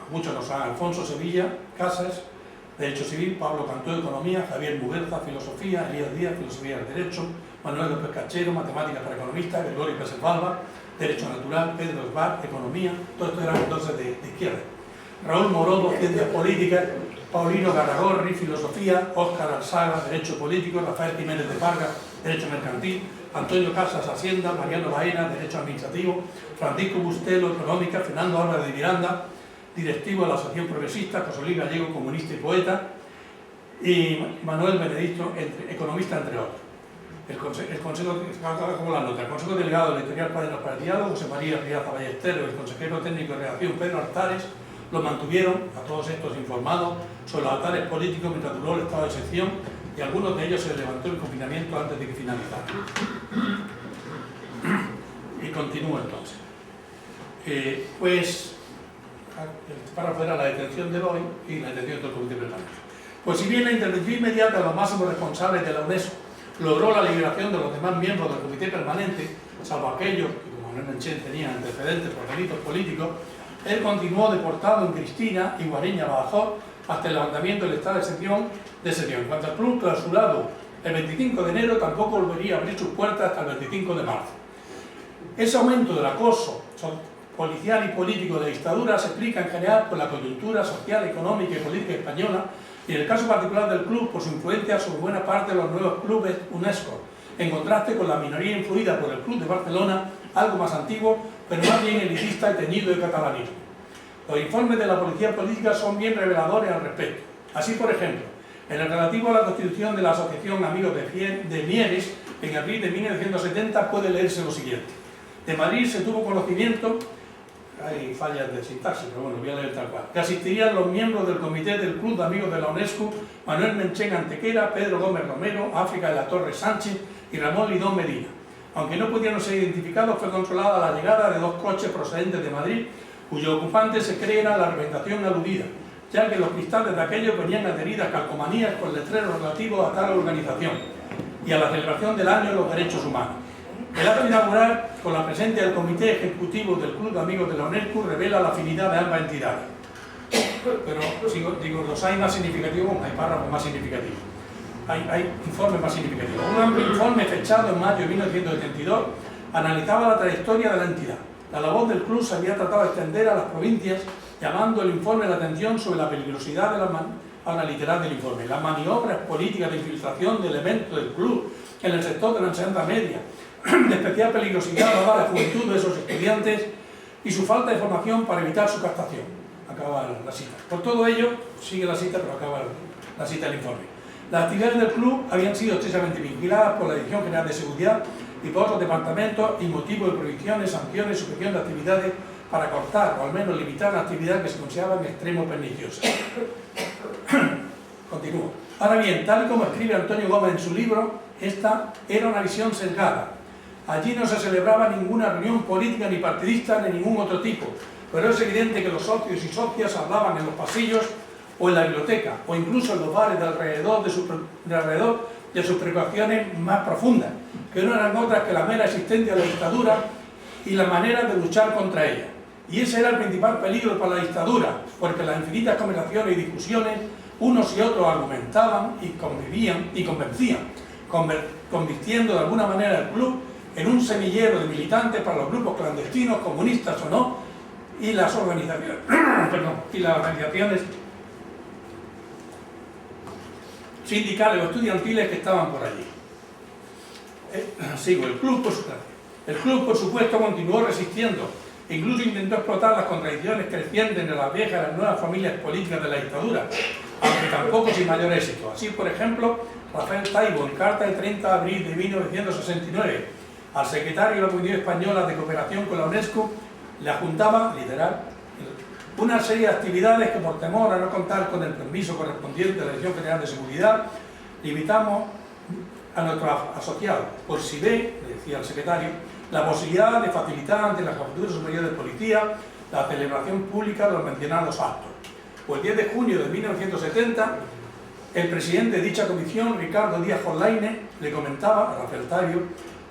Muchos nos sonarán: Alfonso Sevilla, Casas, Derecho Civil; Pablo Cantó, Economía; Javier Muguerza, Filosofía; Elías Díaz, Filosofía del Derecho; Manuel López Cachero, Matemáticas para Economistas; Gregorio Pérez Balba, Derecho Natural; Pedro Esbar, Economía. Todo esto eran entonces de izquierda. Raúl Morodo, Ciencias Políticas; Paulino Garragorri, Filosofía; Óscar Alzaga, Derecho Político; Rafael Jiménez de Vargas, Derecho Mercantil; Antonio Casas, Hacienda; Mariano Baena, Derecho Administrativo; Francisco Bustelo, Económica; Fernando Álvarez de Miranda, directivo de la Asociación Progresista; José Luis Gallego, comunista y poeta; y Manuel Benedicto, economista, entre otros. El Consejo Delegado de la Editorial Cuadernos para el Diálogo, José María Riaza Ballesteros, el consejero técnico de redacción Pedro Artares, lo mantuvieron a todos estos informados sobre los altares políticos mientras duró el estado de excepción, y algunos de ellos se levantó el confinamiento antes de que finalizara. Y continúo entonces. Para fuera la detención de hoy y la detención del comité permanente. Pues si bien la intervención inmediata de los máximos responsables de la UNESCO logró la liberación de los demás miembros del comité permanente, salvo aquellos que, como Manuel Menchén, tenían antecedentes por delitos políticos, él continuó deportado en Cristina y Guareña, Badajoz, hasta el levantamiento del estado de excepción. En cuanto al club clausurado el 25 de enero, tampoco volvería a abrir sus puertas hasta el 25 de marzo. Ese aumento del acoso policial y político de la dictadura se explica en general por la coyuntura social, económica y política española, y en el caso particular del club por su influencia sobre buena parte de los nuevos clubes UNESCO, en contraste con la minoría influida por el Club de Barcelona, algo más antiguo, pero más bien elitista y teñido de catalanismo. Los informes de la policía política son bien reveladores al respecto. Así, por ejemplo, en el relativo a la constitución de la Asociación Amigos de Mieres, en abril de 1970, puede leerse lo siguiente. De Madrid se tuvo conocimiento, hay fallas de sintaxis, pero bueno, voy a leer tal cual, que asistirían los miembros del comité del Club de Amigos de la UNESCO, Manuel Menchén Antequera, Pedro Gómez Romero, África de la Torre Sánchez y Ramón Lidón Medina. Aunque no pudieron ser identificados, fue controlada la llegada de 2 coches procedentes de Madrid, cuyos ocupantes se cree era la representación aludida, ya que los cristales de aquellos venían adheridas calcomanías con letreros relativos a tal organización y a la celebración del Año de los Derechos Humanos. El acto inaugural, con la presencia del Comité Ejecutivo del Club de Amigos de la UNESCO, revela la afinidad de ambas entidades. Pero, digo, los hay más significativos, hay párrafos más significativos. Hay informes más significativos. Un amplio informe fechado en mayo de 1972 analizaba la trayectoria de la entidad. La labor del club se había tratado de extender a las provincias, llamando el informe la atención sobre la peligrosidad de ahora literal del informe, las maniobras políticas de infiltración de elementos del club en el sector de la enseñanza media, de especial peligrosidad dada a la juventud de esos estudiantes y su falta de formación para evitar su captación. Acaba la cita. Por todo ello, sigue la cita, pero acaba la cita del informe. Las actividades del club habían sido estrechamente vigiladas por la Dirección General de Seguridad y por otros departamentos y motivo de prohibiciones, sanciones y suspensión de actividades para cortar o al menos limitar la actividad que se consideraba en extremo perniciosa. Continúo. Ahora bien, tal y como escribe Antonio Gómez en su libro, esta era una visión sesgada. Allí no se celebraba ninguna reunión política ni partidista de ningún otro tipo, pero es evidente que los socios y socias hablaban en los pasillos o en la biblioteca, o incluso en los bares de alrededor de sus preocupaciones más profundas, que no eran otras que la mera existencia de la dictadura y la manera de luchar contra ella. Y ese era el principal peligro para la dictadura, porque en las infinitas conversaciones y discusiones, unos y otros argumentaban y convivían y convencían, convirtiendo de alguna manera el club en un semillero de militantes para los grupos clandestinos, comunistas o no, y las organizaciones, sindicales o estudiantiles que estaban por allí. Sigo, el club por supuesto continuó resistiendo e incluso intentó explotar las contradicciones crecientes de las viejas y las nuevas familias políticas de la dictadura, aunque tampoco sin mayor éxito. Así, por ejemplo, Rafael Taibo, en carta del 30 de abril de 1969 al secretario de la Comunidad Española de Cooperación con la UNESCO, le adjuntaba, literal, una serie de actividades que, por temor a no contar con el permiso correspondiente de la Dirección General de Seguridad, limitamos a nuestros asociados, por si ve, le decía el secretario, la posibilidad de facilitar ante la Jefatura Superior de Policía la celebración pública de los mencionados actos. Pues el 10 de junio de 1970, el presidente de dicha comisión, Ricardo Díaz Jolaine, le comentaba a Rafael Taibo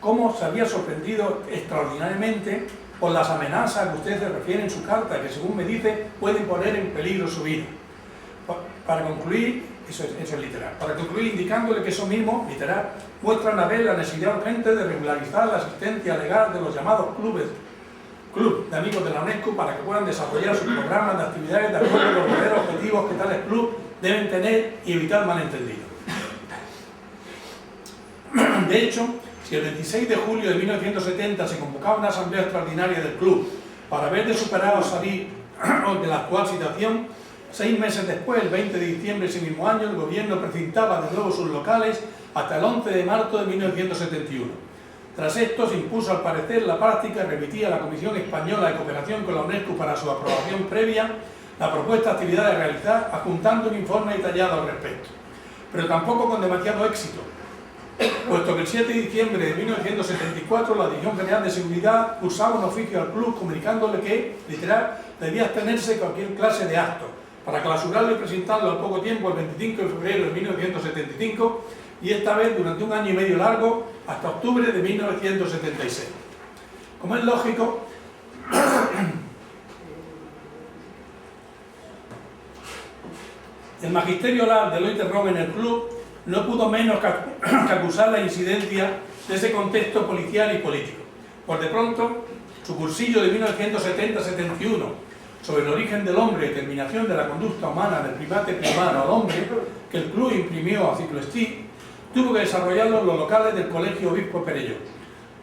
cómo se había sorprendido extraordinariamente por las amenazas que usted se refiere en su carta, que según me dice pueden poner en peligro su vida. Para concluir, eso es literal, para concluir indicándole que eso mismo, literal, muestra una vez la necesidad urgente de regularizar la asistencia legal de los llamados club de amigos de la UNESCO para que puedan desarrollar sus programas de actividades de acuerdo con los verdaderos objetivos que tales clubes deben tener y evitar malentendidos. De hecho, si el 26 de julio de 1970 se convocaba una asamblea extraordinaria del club para ver de superado salir de la actual situación, 6 meses después, el 20 de diciembre de ese mismo año, el gobierno precintaba de nuevo sus locales hasta el 11 de marzo de 1971. Tras esto se impuso al parecer la práctica remitida a la Comisión Española de Cooperación con la UNESCO para su aprobación previa la propuesta de actividades a realizar, adjuntando un informe detallado al respecto. Pero tampoco con demasiado éxito, puesto que el 7 de diciembre de 1974 la Dirección General de Seguridad cursaba un oficio al club comunicándole que, literal, debía abstenerse de cualquier clase de acto, para clausurarlo y presentarlo al poco tiempo, el 25 de febrero de 1975, y esta vez durante un año y medio largo, hasta octubre de 1976. Como es lógico, el magisterio oral de Eloy Terrón en el club no pudo menos que acusar la incidencia de ese contexto policial y político. Por de pronto, su cursillo de 1970-71 sobre el origen del hombre y determinación de la conducta humana del primate primano al hombre, que el club imprimió a ciclo Steve, tuvo que desarrollarlo en los locales del Colegio Obispo Perelló.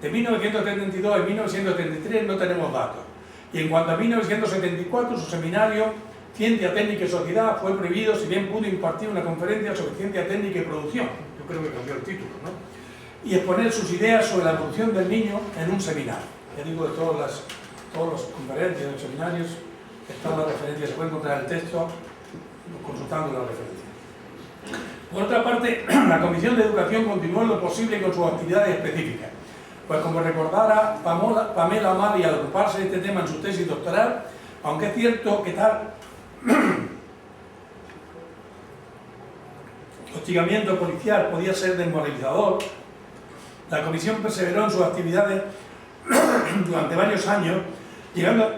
De 1972 a 1973 no tenemos datos. Y en cuanto a 1974, su seminario Ciencia Técnica y Sociedad fue prohibido, si bien pudo impartir una conferencia sobre ciencia técnica y producción, yo creo que cambió el título, ¿no? Y exponer sus ideas sobre la evolución del niño en un seminario. Ya digo, de todas las conferencias, de los seminarios, está la referencia, se puede encontrar el texto consultando la referencia. Por otra parte, la Comisión de Educación continuó en lo posible con sus actividades específicas, pues como recordara Pamela Amali al ocuparse de este tema en su tesis doctoral, aunque es cierto que tal hostigamiento policial podía ser desmoralizador, la Comisión perseveró en sus actividades durante varios años, llegando...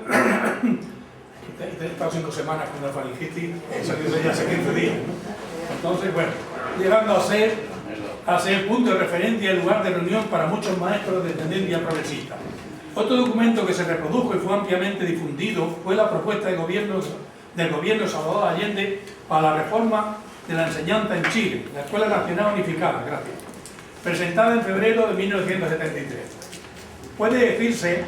He estado 5 semanas con una faringitis, he salido de ella hace 15 días, ¿no? Entonces, bueno, llegando a ser punto de referencia y lugar de reunión para muchos maestros de tendencia progresista. Otro documento que se reprodujo y fue ampliamente difundido fue la propuesta del gobierno de Salvador Allende para la reforma de la enseñanza en Chile, la Escuela Nacional Unificada, gracias, presentada en febrero de 1973. Puede decirse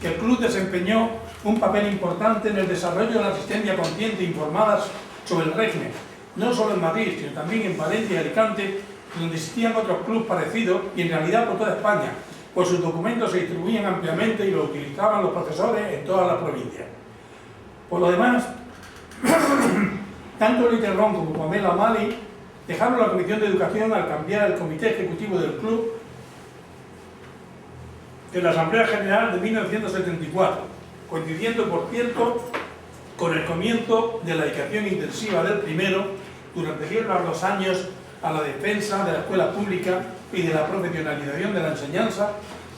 que el club desempeñó un papel importante en el desarrollo de la asistencia consciente e informada sobre el régimen, no solo en Madrid, sino también en Valencia y Alicante, donde existían otros clubes parecidos y en realidad por toda España, pues sus documentos se distribuían ampliamente y los utilizaban los profesores en todas las provincias. Por lo demás, tanto Eloy Terrón como Pamela Amali dejaron la Comisión de Educación al cambiar el comité ejecutivo del club en la Asamblea General de 1974, coincidiendo, por cierto, con el comienzo de la dedicación intensiva del primero durante 10 largos años a la defensa de la escuela pública y de la profesionalización de la enseñanza,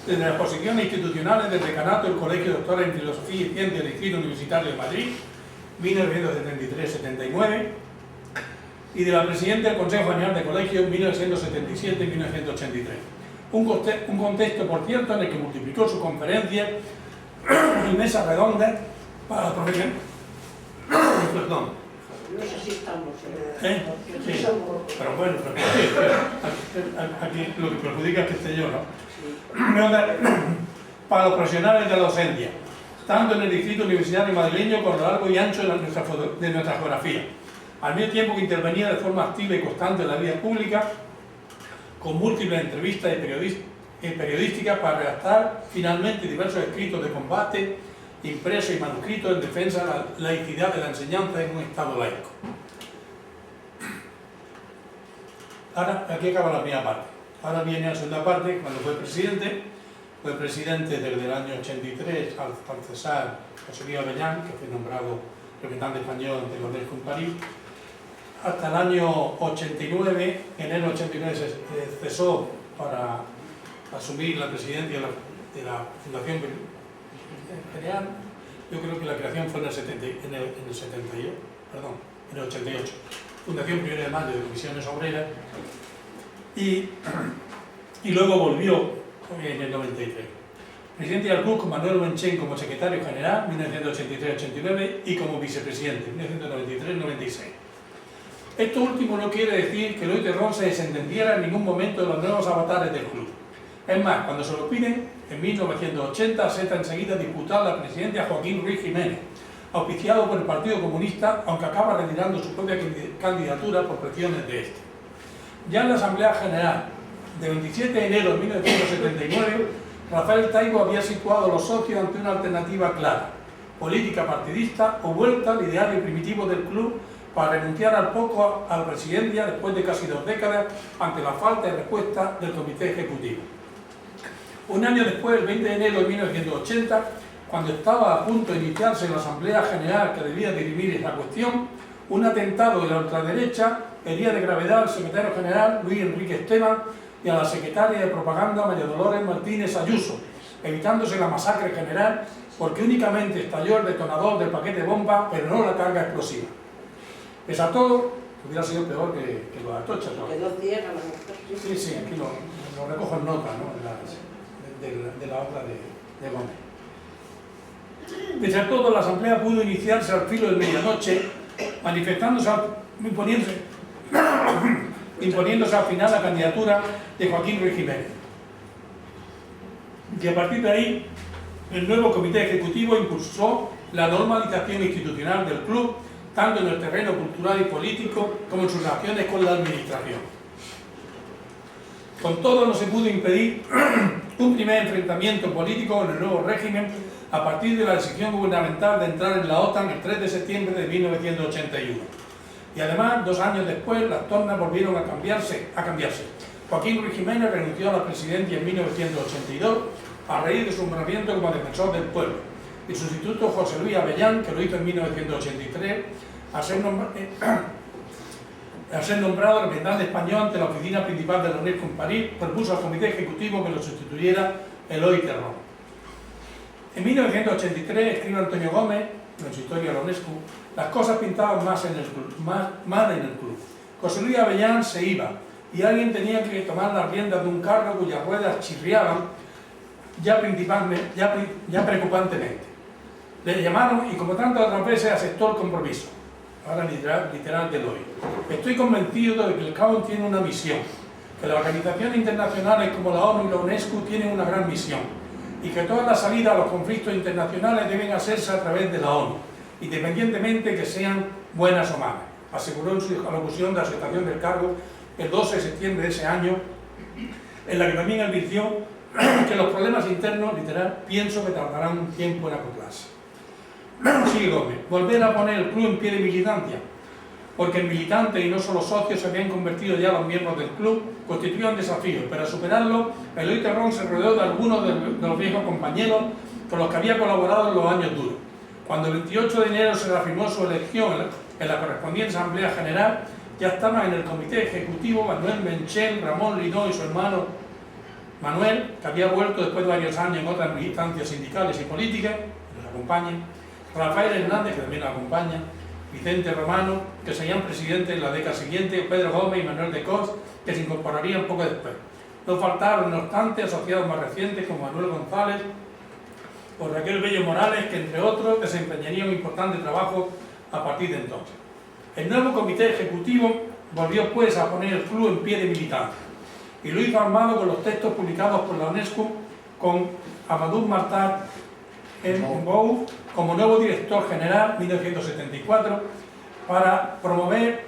desde las posiciones institucionales del decanato del Colegio de Doctores en Filosofía y Ciencias del Distrito Universitario de Madrid, 1973-79, y de la presidenta del Consejo General de Colegios, 1977 y 1983. Un contexto, por cierto, en el que multiplicó sus conferencias y mesas redondas para profesionales. Perdón. No sé si estamos. Sí, pero bueno, aquí lo que perjudica es que esté yo, ¿no? Para los profesionales de la docencia, tanto en el distrito universitario madrileño como a lo largo y ancho de nuestra geografía, al mismo tiempo que intervenía de forma activa y constante en la vida pública, con múltiples entrevistas y periodísticas para redactar finalmente diversos escritos de combate, impresos y manuscritos en defensa de la laicidad de la enseñanza en un Estado laico. Ahora, aquí acaba la primera parte. Ahora viene la segunda parte, cuando fue presidente desde el año 83 al cesar José Luis Avellán, que fue nombrado representante español ante la UNESCO en París, hasta el año 89, en enero 89 se cesó para asumir la presidencia de la Fundación Imperial. Yo creo que la creación fue en el 88, Fundación 1 de Mayo de Comisiones Obreras, y luego volvió en el 93. Presidente del club con Manuel Menchén como secretario general, 1983-89, y como vicepresidente, 1993-96. Esto último no quiere decir que Eloy Terrón se desentendiera en ningún momento de los nuevos avatares del club. Es más, cuando se lo piden, en 1980 acepta enseguida disputar la presidencia a Joaquín Ruiz Jiménez, auspiciado por el Partido Comunista, aunque acaba retirando su propia candidatura por presiones de este. Ya en la Asamblea General de 27 de enero de 1979, Rafael Taibo había situado a los socios ante una alternativa clara: política partidista o vuelta al ideario primitivo del club para renunciar al poco a la presidencia después de casi 2 décadas ante la falta de respuesta del Comité Ejecutivo. Un año después, el 20 de enero de 1980, cuando estaba a punto de iniciarse la Asamblea General que debía dirimir esta cuestión, un atentado de la ultraderecha hería de gravedad al secretario general Luis Enrique Esteban y a la secretaria de propaganda María Dolores Martínez Ayuso, evitándose la masacre general porque únicamente estalló el detonador del paquete de bomba, pero no la carga explosiva. Pese a todo, hubiera sido peor que los atochas, ¿no? Quedó ciega la mujer. Sí, aquí lo recojo en nota, ¿no? de la obra de Gómez. Pese a todo, la Asamblea pudo iniciarse al filo de medianoche, imponiéndose al final la candidatura de Joaquín Ruiz Jiménez. Y a partir de ahí, el nuevo Comité Ejecutivo impulsó la normalización institucional del club, tanto en el terreno cultural y político como en sus relaciones con la administración. Con todo, no se pudo impedir un primer enfrentamiento político con el nuevo régimen a partir de la decisión gubernamental de entrar en la OTAN el 3 de septiembre de 1981. Y además, 2 años después, las tornas volvieron a cambiarse. Joaquín Ruiz Jiménez renunció a la presidencia en 1982 a raíz de su nombramiento como defensor del pueblo. El sustituto José Luis Avellán, que lo hizo en 1983, a ser nombrado representante español ante la oficina principal de la UNESCO en París, propuso al Comité Ejecutivo que lo sustituyera Eloy Terrón. En 1983 escribe Antonio Gómez, en su historia de la UNESCO, las cosas pintaban mal en el club. José Luis Avellán se iba y alguien tenía que tomar las riendas de un carro cuyas ruedas chirriaban ya preocupantemente. Le llamaron y, como tantas otras veces, aceptó el compromiso. Ahora literal de Eloy. Estoy convencido de que el CAON tiene una misión, que las organizaciones internacionales como la ONU y la UNESCO tienen una gran misión, y que todas las salidas a los conflictos internacionales deben hacerse a través de la ONU, independientemente que sean buenas o malas, aseguró en su alocución de aceptación del cargo el 12 de septiembre de ese año, en la que también advirtió que los problemas internos, literal, pienso que tardarán un tiempo en acoplarse. Sigue Gómez: volver a poner el club en pie de militancia, porque el militante y no solo socios se habían convertido ya los miembros del club, constituía un desafío. Para superarlo, Eloy Terrón se rodeó de algunos de los viejos compañeros con los que había colaborado en los años duros. Cuando el 28 de enero se reafirmó su elección en la correspondiente Asamblea General, ya estaban en el Comité Ejecutivo Manuel Menchén, Ramón Linó y su hermano Manuel, que había vuelto después de varios años en otras militancias sindicales y políticas, que nos acompañan, Rafael Hernández, que también nos acompaña, Vicente Romano, que serían presidentes en la década siguiente, Pedro Gómez y Manuel de Cos, que se incorporarían poco después. No faltaron, no obstante, asociados más recientes como Manuel González o Raquel Bello Morales, que entre otros desempeñarían un importante trabajo a partir de entonces. El nuevo comité ejecutivo volvió pues a poner el club en pie de militancia y lo hizo armado con los textos publicados por la UNESCO, con Amadou Martar Mbou como nuevo director general 1974, para promover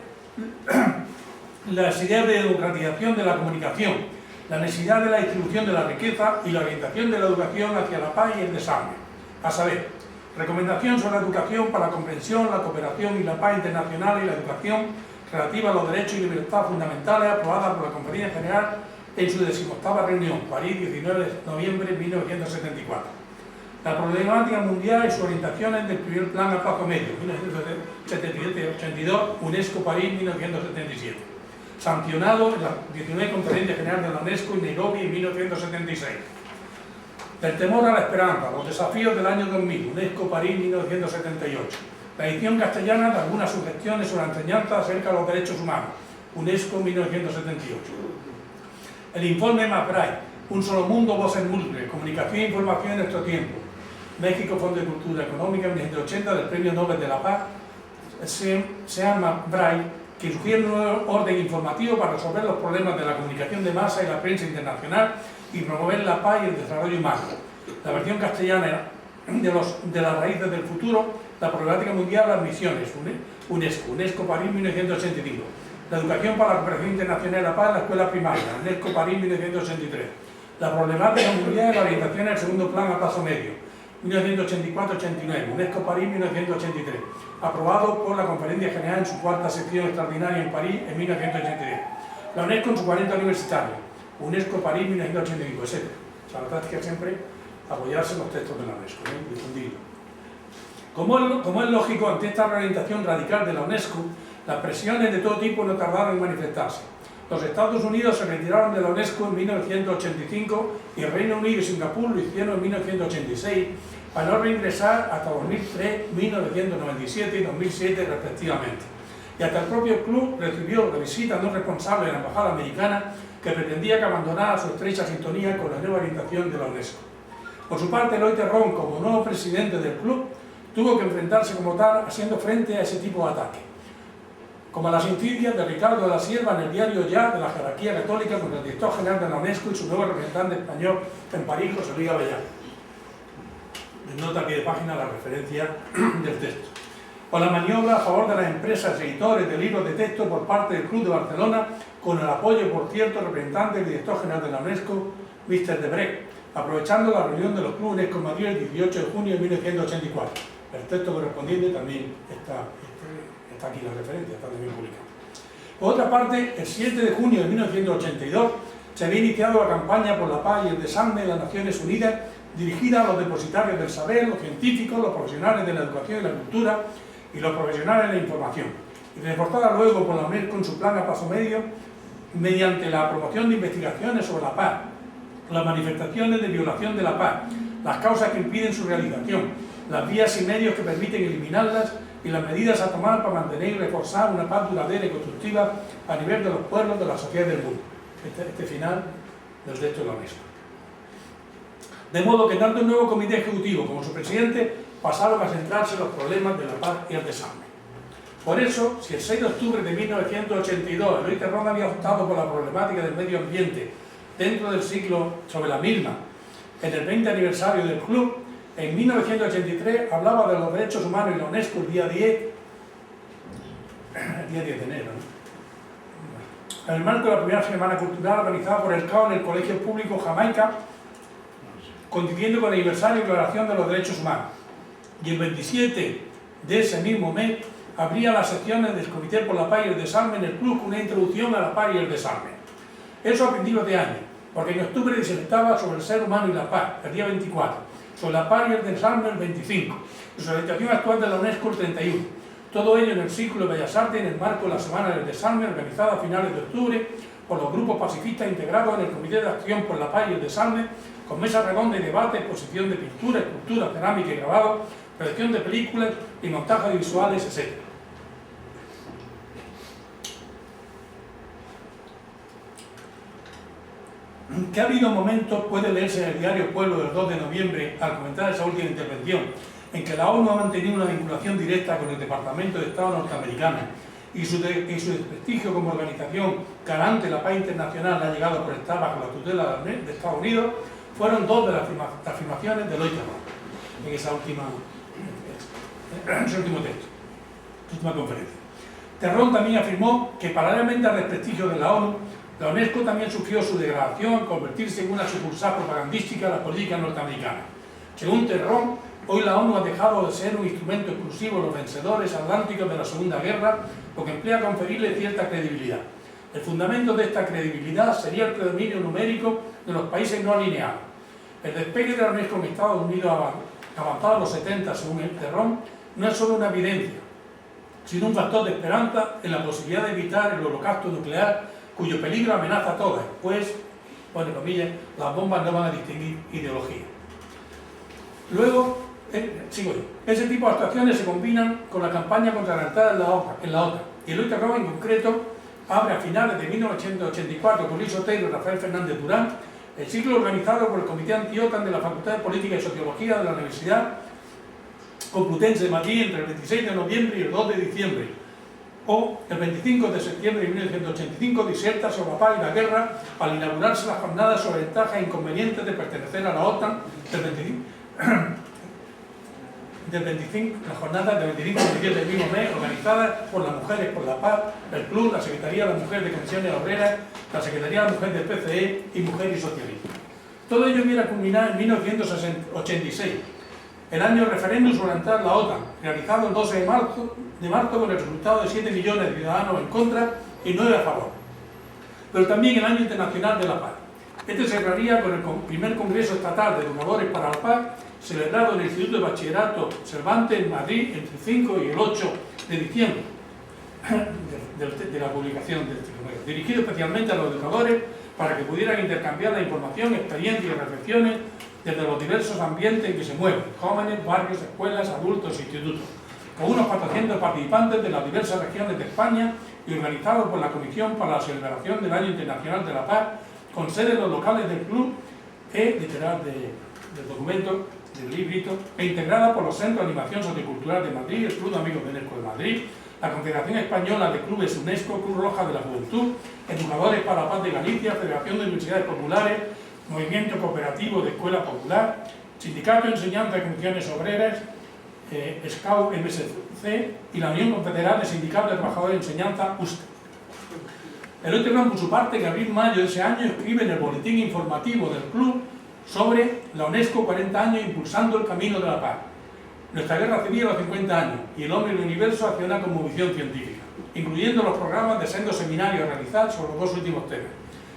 las ideas de democratización de la comunicación, la necesidad de la distribución de la riqueza y la orientación de la educación hacia la paz y el desarme. A saber, recomendación sobre la educación para la comprensión, la cooperación y la paz internacional y la educación relativa a los derechos y libertades fundamentales, aprobada por la Conferencia General en su 18ª reunión, París, 19 de noviembre de 1974. La problemática mundial y sus orientaciones del primer plan a plazo medio, 1977-82, UNESCO París, 1977. Sancionado en la 19 Conferencia General de la UNESCO en Nairobi en 1976. Del temor a la esperanza, los desafíos del año 2000, UNESCO París, 1978. La edición castellana de algunas sugestiones sobre la enseñanza acerca de los derechos humanos, UNESCO, 1978. El informe McBride, Un solo mundo, voces múltiples, comunicación e información en nuestro tiempo. México, Fondo de Cultura Económica, 1980, del Premio Nobel de la Paz, Sean McBride, que sugiere un nuevo orden informativo para resolver los problemas de la comunicación de masa y la prensa internacional y promover la paz y el desarrollo humano. La versión castellana de las raíces del futuro, la problemática mundial, las misiones, UNESCO París, 1985. La educación para la cooperación internacional y la paz en la escuela primaria, UNESCO París, 1983. La problemática mundial y la orientación al segundo plan a plazo medio, 1984-89, UNESCO París, 1983, aprobado por la Conferencia General en su cuarta sección extraordinaria en París en 1983. La UNESCO en su 40 aniversario, UNESCO París, 1985, etc. O sea, la práctica es siempre apoyarse en los textos de la UNESCO, difundirlo. Como es lógico, ante esta reorientación radical de la UNESCO, las presiones de todo tipo no tardaron en manifestarse. Los Estados Unidos se retiraron de la UNESCO en 1985 y el Reino Unido y Singapur lo hicieron en 1986, para no reingresar hasta 2003, 1997 y 2007 respectivamente. Y hasta el propio club recibió la visita no responsable de la Embajada Americana, que pretendía que abandonara su estrecha sintonía con la nueva orientación de la UNESCO. Por su parte, Eloy Terrón, como nuevo presidente del club, tuvo que enfrentarse como tal, haciendo frente a ese tipo de ataque, como las insidias de Ricardo de la Sierva en el diario Ya de la jerarquía católica contra el director general de la UNESCO y su nuevo representante español en París, José Luis Avellán. Nota a pie de página la referencia del texto. O la maniobra a favor de las empresas editores de libros de texto por parte del Club de Barcelona, con el apoyo, por cierto, representante del director general de la UNESCO, Mr. Debrecht, aprovechando la reunión de los clubes UNESCO en Madrid el 18 de junio de 1984. El texto correspondiente también está aquí la referencia, está también publicado. Por otra parte, el 7 de junio de 1982 se había iniciado la campaña por la paz y el desarme de las Naciones Unidas, dirigida a los depositarios del saber, los científicos, los profesionales de la educación y la cultura y los profesionales de la información, y reforzada luego por la UNESCO en su plan a plazo medio, mediante la promoción de investigaciones sobre la paz, las manifestaciones de violación de la paz, las causas que impiden su realización, las vías y medios que permiten eliminarlas y las medidas a tomar para mantener y reforzar una paz duradera y constructiva a nivel de los pueblos de la sociedad del mundo. Este final del texto de la UNESCO. De modo que tanto el nuevo comité ejecutivo como su presidente pasaron a centrarse en los problemas de la paz y el desarme. Por eso, si el 6 de octubre de 1982 Eloy Terrón había optado por la problemática del medio ambiente dentro del ciclo sobre la misma, en el 20 aniversario del club, en 1983 hablaba de los derechos humanos en la UNESCO el día 10 de enero, ¿no? En el marco de la primera semana cultural organizada por el CAO en el Colegio Público Jamaica, coincidiendo con el aniversario de la Declaración de los Derechos Humanos. Y el 27 de ese mismo mes abría las secciones del Comité por la Paz y el Desarme en el club con una introducción a la paz y el desarme. Eso a principios de año, porque en octubre disertaba sobre el ser humano y la paz, el día 24, sobre la paz y el desarme el 25, y sobre la situación actual de la UNESCO el 31. Todo ello en el Círculo de Bellas Artes en el marco de la Semana del Desarme, organizada a finales de octubre por los grupos pacifistas integrados en el Comité de Acción por la Paz y el Desarme, con mesa redonda y debate, exposición de pintura, escultura, cerámica y grabado, proyección de películas y montajes visuales, etc. que ha habido momentos, puede leerse en el diario Pueblo del 2 de noviembre, al comentar esa última intervención, en que la ONU ha mantenido una vinculación directa con el Departamento de Estado norteamericano y su desprestigio como organización garante de la paz internacional ha llegado por estar bajo la tutela de Estados Unidos, fueron dos de las afirmaciones de Eloy Terrón en ese último texto, última conferencia. Terrón también afirmó que paralelamente al desprestigio de la ONU, la UNESCO también sufrió su degradación al convertirse en una sucursal propagandística de la política norteamericana. Según Terrón, hoy la ONU ha dejado de ser un instrumento exclusivo de los vencedores atlánticos de la Segunda Guerra, lo que emplea a conferirle cierta credibilidad. El fundamento de esta credibilidad sería el predominio numérico de los países no alineados. El despegue de la UNESCO en Estados Unidos avanzado a los 70, según el Terrón, no es solo una evidencia, sino un factor de esperanza en la posibilidad de evitar el holocausto nuclear, cuyo peligro amenaza a todas, pues, entre comillas, las bombas no van a distinguir ideología. Luego, sigo yo. Ese tipo de actuaciones se combinan con la campaña contra la entrada en la OTAN. Y Eloy Terrón, en concreto, abre a finales de 1984 con Luis Otero y Rafael Fernández Durán el ciclo organizado por el Comité Anti-OTAN de la Facultad de Política y Sociología de la Universidad Complutense de Madrid entre el 26 de noviembre y el 2 de diciembre, o el 25 de septiembre de 1985 diserta sobre la paz y la guerra al inaugurarse las jornadas sobre ventajas e inconvenientes de pertenecer a la OTAN las jornadas del 25 de diciembre del mismo mes, organizadas por las Mujeres por la Paz, el Club, la Secretaría de la Mujer de Comisiones Obreras, la Secretaría de la Mujer del PCE y Mujer y Socialista. Todo ello viene a culminar en 1986, el año del referéndum sobre entrar en la OTAN, realizado el 12 de marzo con el resultado de 7 millones de ciudadanos en contra y 9 a favor. Pero también el Año Internacional de la Paz. Este cerraría con el primer Congreso Estatal de Educadores para la Paz, celebrado en el Instituto de Bachillerato Cervantes en Madrid entre el 5 y el 8 de diciembre de la publicación de este Congreso, dirigido especialmente a los educadores para que pudieran intercambiar la información, experiencias y reflexiones desde los diversos ambientes en que se mueven, jóvenes, barrios, escuelas, adultos e institutos, con unos 400 participantes de las diversas regiones de España y organizado por la Comisión para la Celebración del Año Internacional de la Paz, con sede en los locales del club, literal del documento, del librito, e integrada por los Centros de Animación Sociocultural de Madrid, el Club de Amigos de UNESCO de Madrid, la Confederación Española de Clubes UNESCO, Cruz Roja de la Juventud, Educadores para la Paz de Galicia, Federación de Universidades Populares, Movimiento Cooperativo de Escuela Popular, Sindicato de Enseñanza de Comisiones Obreras, SCAU MSC y la Unión Confederal de Sindicatos de Trabajadores de Enseñanza, USTE. Eloy Terrón, por su parte, en abril-mayo de ese año, escribe en el boletín informativo del club sobre la UNESCO 40 años impulsando el camino de la paz. Nuestra guerra civil a los 50 años y el hombre y el universo hacia una cosmovisión científica, incluyendo los programas de sendos seminarios a realizar sobre los dos últimos temas.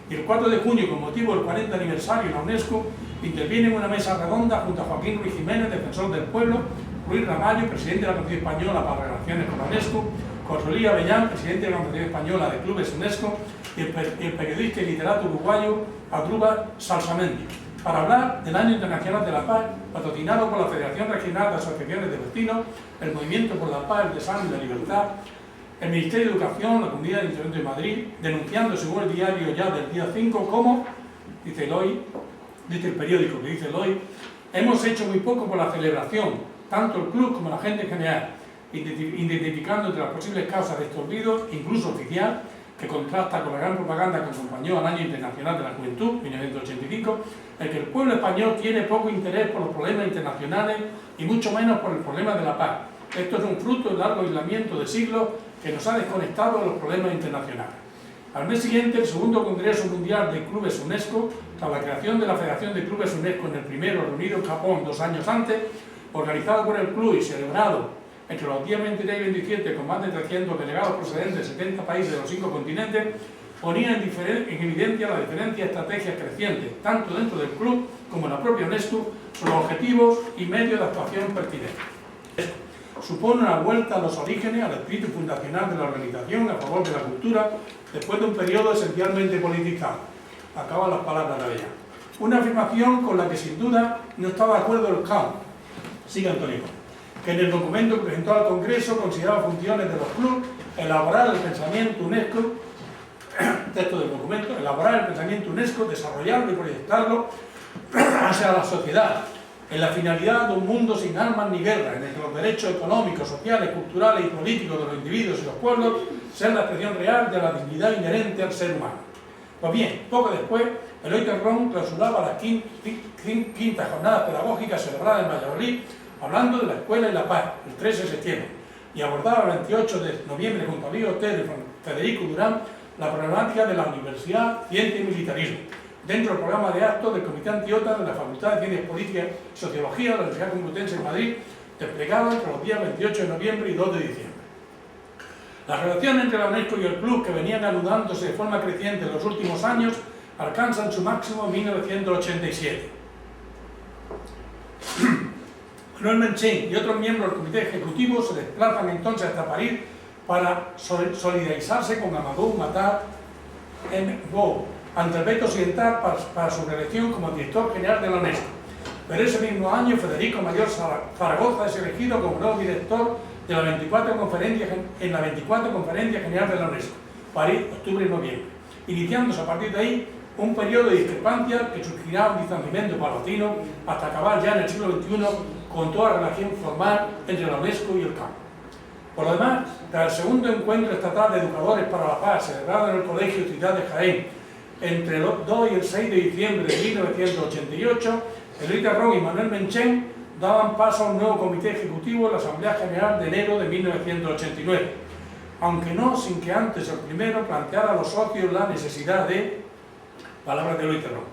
Y el 4 de junio, con motivo del 40 aniversario de la UNESCO, interviene en una mesa redonda junto a Joaquín Ruiz Jiménez, defensor del pueblo, Luis Ramallo, presidente de la Comisión Española para las Relaciones con la UNESCO, José Luis Avellán, presidente de la Comisión Española de Clubes UNESCO, y el periodista y literato uruguayo Adrúbal Salsamendi, para hablar del Año Internacional de la Paz, patrocinado por la Federación Regional de Asociaciones de Vecinos, el Movimiento por la Paz, el Desarme y la Libertad, el Ministerio de Educación, la Comunidad de Instrumento de Madrid, denunciando, según el diario ya del día 5, como, dice el periódico que dice Eloy, hemos hecho muy poco por la celebración, tanto el club como la gente en general, identificando entre las posibles causas de este olvido, incluso oficial, que contrasta con la gran propaganda que acompañó al Año Internacional de la Juventud, 1985, el que el pueblo español tiene poco interés por los problemas internacionales y mucho menos por el problema de la paz. Esto es un fruto del largo aislamiento de siglos que nos ha desconectado de los problemas internacionales. Al mes siguiente, el segundo Congreso Mundial de Clubes UNESCO, tras la creación de la Federación de Clubes UNESCO en el primero reunido en Japón 2 años antes, organizado por el club y celebrado entre los días 23 y 27 con más de 300 delegados procedentes de 70 países de los 5 continentes, ponía en evidencia la diferencia de estrategias crecientes, tanto dentro del club como en la propia UNESCO, sobre los objetivos y medios de actuación pertinentes. Esto supone una vuelta a los orígenes, al espíritu fundacional de la organización a favor de la cultura, después de un periodo esencialmente politizado. Acaban las palabras de Avellán. Una afirmación con la que sin duda no estaba de acuerdo el CAO, sigue Antonio, que en el documento que presentó al Congreso consideraba funciones de los clubes elaborar el pensamiento UNESCO, texto del documento, elaborar el pensamiento UNESCO, desarrollarlo y proyectarlo hacia la sociedad, en la finalidad de un mundo sin armas ni guerra, en el que los derechos económicos, sociales, culturales y políticos de los individuos y los pueblos sean la expresión real de la dignidad inherente al ser humano. Pues bien, poco después, Eloy Terrón clausuraba las quintas jornadas pedagógicas celebradas en Valladolid, hablando de la escuela y la paz, el 13 de septiembre, y abordaba el 28 de noviembre junto a Luis Otero y Federico Durán la problemática de la universidad, ciencia y militarismo, dentro del programa de actos del Comité Antiota de la Facultad de Ciencias Políticas y Sociología de la Universidad Complutense en Madrid, desplegado entre los días 28 de noviembre y 2 de diciembre. Las relaciones entre la UNESCO y el club, que venían anudándose de forma creciente en los últimos años, alcanzan su máximo en 1987. Manuel Menchén y otros miembros del comité ejecutivo se desplazan entonces hasta París para solidarizarse con Amadou Matar Mbow ante el veto occidental para su reelección como director general de la UNESCO. Pero ese mismo año Federico Mayor Zaragoza es elegido como nuevo director de la 24 Conferencia General de la UNESCO, París, octubre y noviembre, iniciándose a partir de ahí un periodo de discrepancia que surgirá un distanciamiento paulatino hasta acabar ya en el siglo XXI con toda relación formal entre la UNESCO y el campo. Por lo demás, tras el segundo encuentro estatal de educadores para la paz celebrado en el Colegio Ciudad de Jaén entre el 2 y el 6 de diciembre de 1988, Eloy Terrón y Manuel Menchén daban paso a un nuevo comité ejecutivo en la Asamblea General de enero de 1989, aunque no sin que antes el primero planteara a los socios la necesidad de, palabras de Eloy Terrón,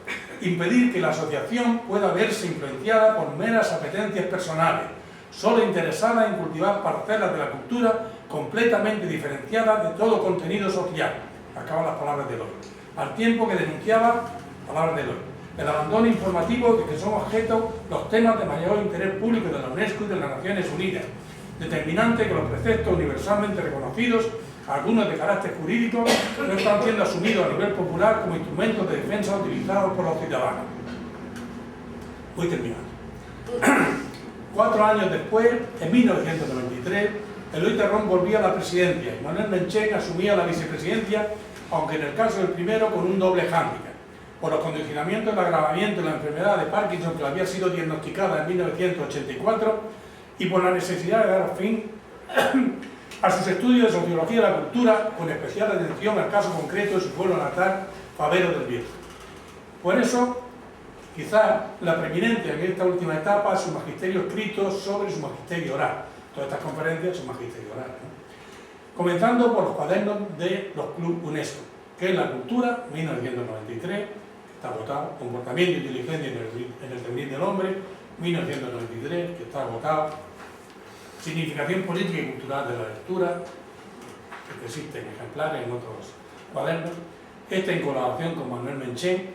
impedir que la asociación pueda verse influenciada por meras apetencias personales, solo interesada en cultivar parcelas de la cultura completamente diferenciadas de todo contenido social. Acaban las palabras de Eloy. Al tiempo que denunciaba, palabras de Eloy, el abandono informativo de que son objeto los temas de mayor interés público de la UNESCO y de las Naciones Unidas, determinante que los preceptos universalmente reconocidos, algunos de carácter jurídico, no están siendo asumidos a nivel popular como instrumentos de defensa utilizados por los ciudadanos. Voy terminando. 4 años después, en 1993, Eloy Terrón volvía a la presidencia y Manuel Menchén asumía la vicepresidencia, aunque en el caso del primero con un doble hándicap, por los condicionamientos del agravamiento de la enfermedad de Parkinson que le había sido diagnosticada en 1984 y por la necesidad de dar fin a sus estudios de sociología de la cultura, con especial atención al caso concreto de su pueblo natal, Fabero del Viejo. Por eso, quizás la preeminencia en esta última etapa es su magisterio escrito sobre su magisterio oral. Todas estas conferencias son magisterio oral, ¿no? Comenzando por los cuadernos de los clubes UNESCO, que es la cultura, 1993, está agotado, comportamiento y inteligencia en el devenir del hombre, 1993, que está agotado, significación política y cultural de la lectura, que existen ejemplares en otros cuadernos, esta en colaboración con Manuel Menchén,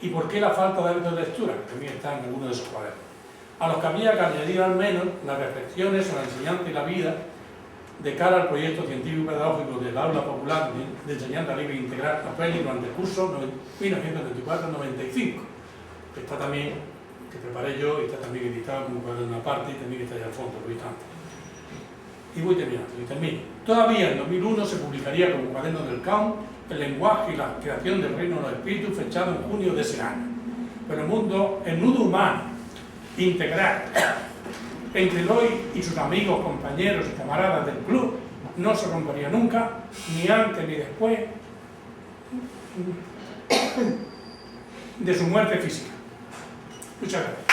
y por qué la falta de hábitos de lectura, que también está en alguno de esos cuadernos. A los que había que añadir al menos las reflexiones sobre la enseñanza y la vida de cara al proyecto científico y pedagógico del aula popular de enseñanza libre e integral APELI durante el curso 1994-95, que está también, que preparé yo y está también editado como cuaderno aparte y también está allá al fondo, lo he visto antes. Y voy terminando, y termino. Todavía en 2001 se publicaría como cuaderno del CAUM el lenguaje y la creación del reino de los espíritus, fechado en junio de ese año. Pero el nudo humano, integral, entre Eloy y sus amigos, compañeros y camaradas del club, no se rompería nunca, ni antes ni después de su muerte física. Muchas gracias.